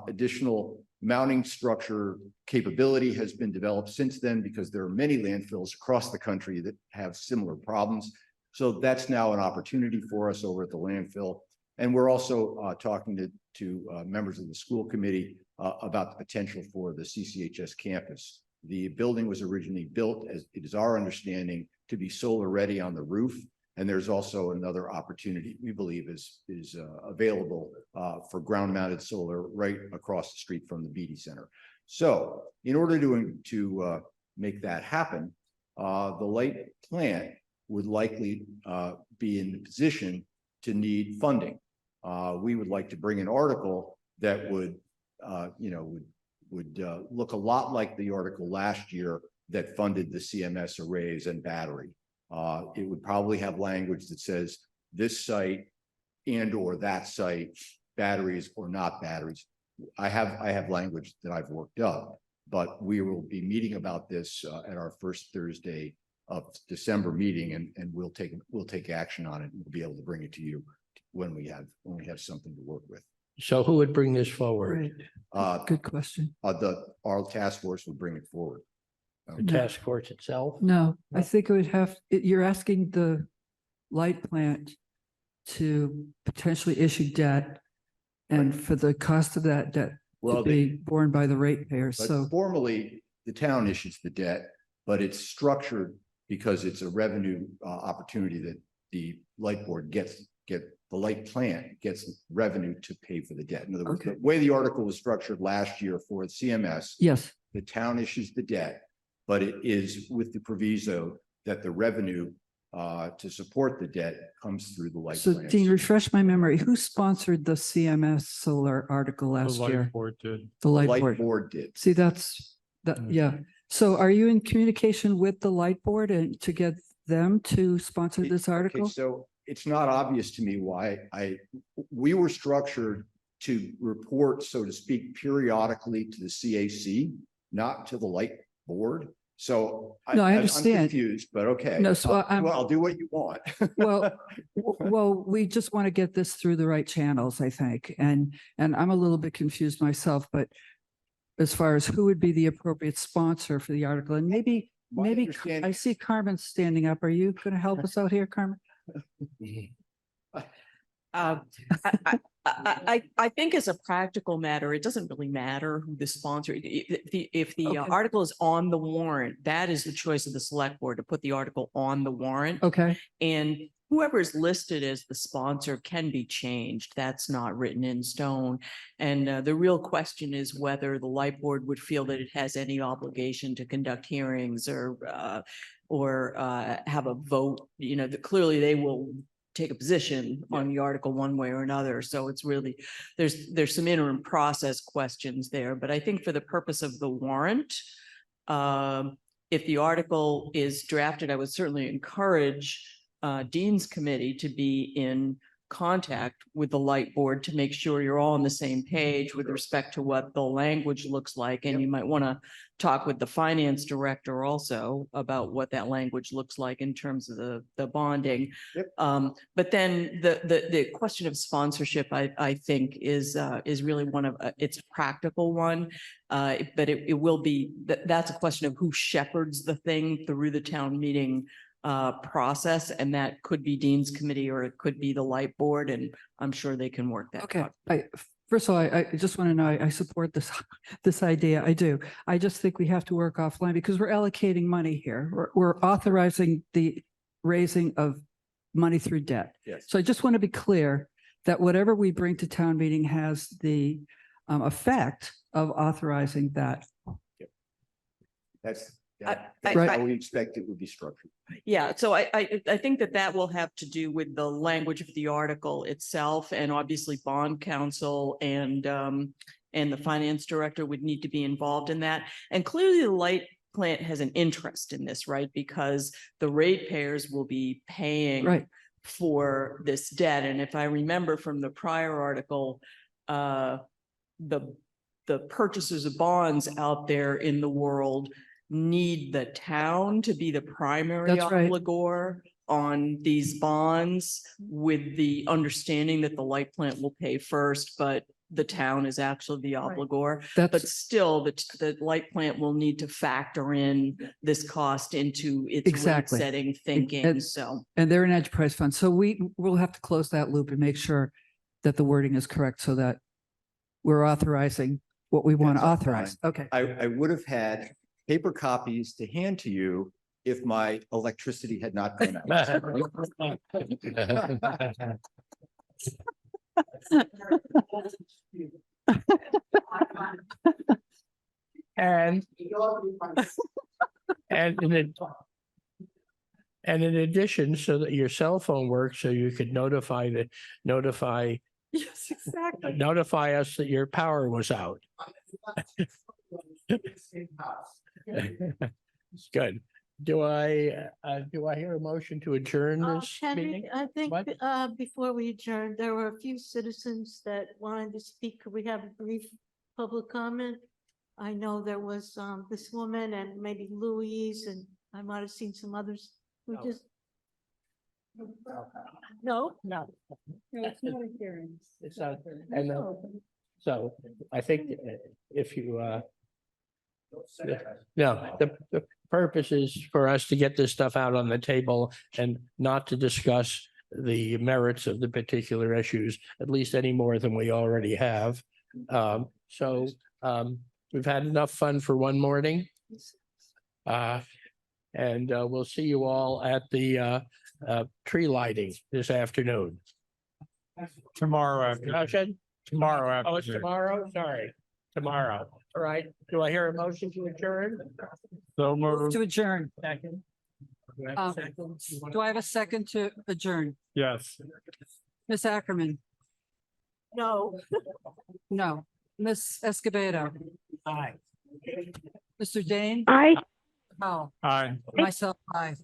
Additional mounting structure capability has been developed since then because there are many landfills across the country that have similar problems. So that's now an opportunity for us over at the landfill. And we're also talking to members of the school committee about the potential for the CCHS campus. The building was originally built, as it is our understanding, to be solar ready on the roof. And there's also another opportunity we believe is available for ground mounted solar right across the street from the Beatty Center. So in order to make that happen, the light plant would likely be in the position to need funding. We would like to bring an article that would look a lot like the article last year that funded the CMS arrays and battery. It would probably have language that says this site and or that site, batteries or not batteries. I have language that I've worked up, but we will be meeting about this at our first Thursday of December meeting, and we'll take action on it and we'll be able to bring it to you when we have something to work with. So who would bring this forward? Right. Good question. Our task force would bring it forward. The task force itself? No, I think it would you're asking the light plant to potentially issue debt and for the cost of that debt to be borne by the ratepayers. So formally, the town issues the debt, but it's structured because it's a revenue opportunity that the light board the light plant gets revenue to pay for the debt. In other words, the way the article was structured last year for CMS, yes, the town issues the debt, but it is with the proviso that the revenue to support the debt comes through the light so plant. Dean, refresh my memory. Who sponsored the CMS solar article last The light year? board did. The light Light board. board did. See, yeah. So are you in communication with the light board and to get them to sponsor this article? Okay, so it's not obvious to me why we were structured to report, so to speak, periodically to the CAC, not to the light board. So No, I I'm understand. confused, but okay. No, so I'll do what you want. Well, we just want to get this through the right channels, I think. And I'm a little bit confused myself, but as far as who would be the appropriate sponsor for the article, and maybe I see Carmen standing up. Are you going to help us out here, Carmen? I think as a practical matter, it doesn't really matter who the sponsor. If the article is on the warrant, that is the choice of the select board to put the article on the warrant. Okay. And whoever is listed as the sponsor can be changed. That's not written in stone. And the real question is whether the light board would feel that it has any obligation to conduct hearings or have a vote. You know, that clearly they will take a position on the article one way or another. So it's really, there's some interim process questions there. But I think for the purpose of the warrant, if the article is drafted, I would certainly encourage Dean's committee to be in contact with the light board to make sure you're all on the same page with respect to what the language looks like. And you might want to talk with the finance director also about what that language looks like in terms of the bonding. But then the question of sponsorship, I think is really one of, it's a practical one. But it will be, that's a question of who shepherds the thing through the town meeting process, and that could be Dean's committee or it could be the light board, and I'm sure they can work that. Okay, out. first of all, I just want to know, I support this idea. I do. I just think we have to work offline because we're allocating money here. We're authorizing the raising of money through debt. Yes. So I just want to be clear that whatever we bring to town meeting has the effect of authorizing that. That's Right. how we expect it would be structured. Yeah, so I think that will have to do with the language of the article itself, and obviously bond counsel and the finance director would need to be involved in that. And clearly the light plant has an interest in this, right? Because the ratepayers will be paying for this debt. And if I remember from the prior article, the purchasers of bonds out there in the world need the town to be the primary obligor on these bonds, with the understanding that the light plant will pay first, but the town is actually the obligor. But still, the light plant will need to factor in this cost into its rate setting thinking. And they're an enterprise fund. So we will have to close that loop and make sure that the wording is correct so that we're authorizing what we want to authorize. Okay. I would have had paper copies to hand to you if my electricity had not gone out. And in addition, so that your cell phone works, so you could notify Yes, exactly. notify us that your power was out. Good. Do I hear a motion to adjourn this Henry, meeting? I think before we adjourn, there were a few citizens that wanted to speak. Could we have a brief public comment? I know there was this woman and maybe Louise, and I might have seen some others who just. No. It's not a hearing. It's not, and so I think if you no, the purpose is for us to get this stuff out on the table and not to discuss the merits of the particular issues, at least any more than we already have. So we've had enough fun for one morning. And we'll see you all at the tree lighting this afternoon. Tomorrow afternoon. Tomorrow afternoon. Oh, it's tomorrow? Sorry, tomorrow. All right. Do I hear a motion to adjourn? So moved. To adjourn. Second. Do I have a second to adjourn? Yes. Ms. Ackerman? No. No. Ms. Escobedo? Aye. Mr. Dane? Aye. Oh, Aye. myself, aye.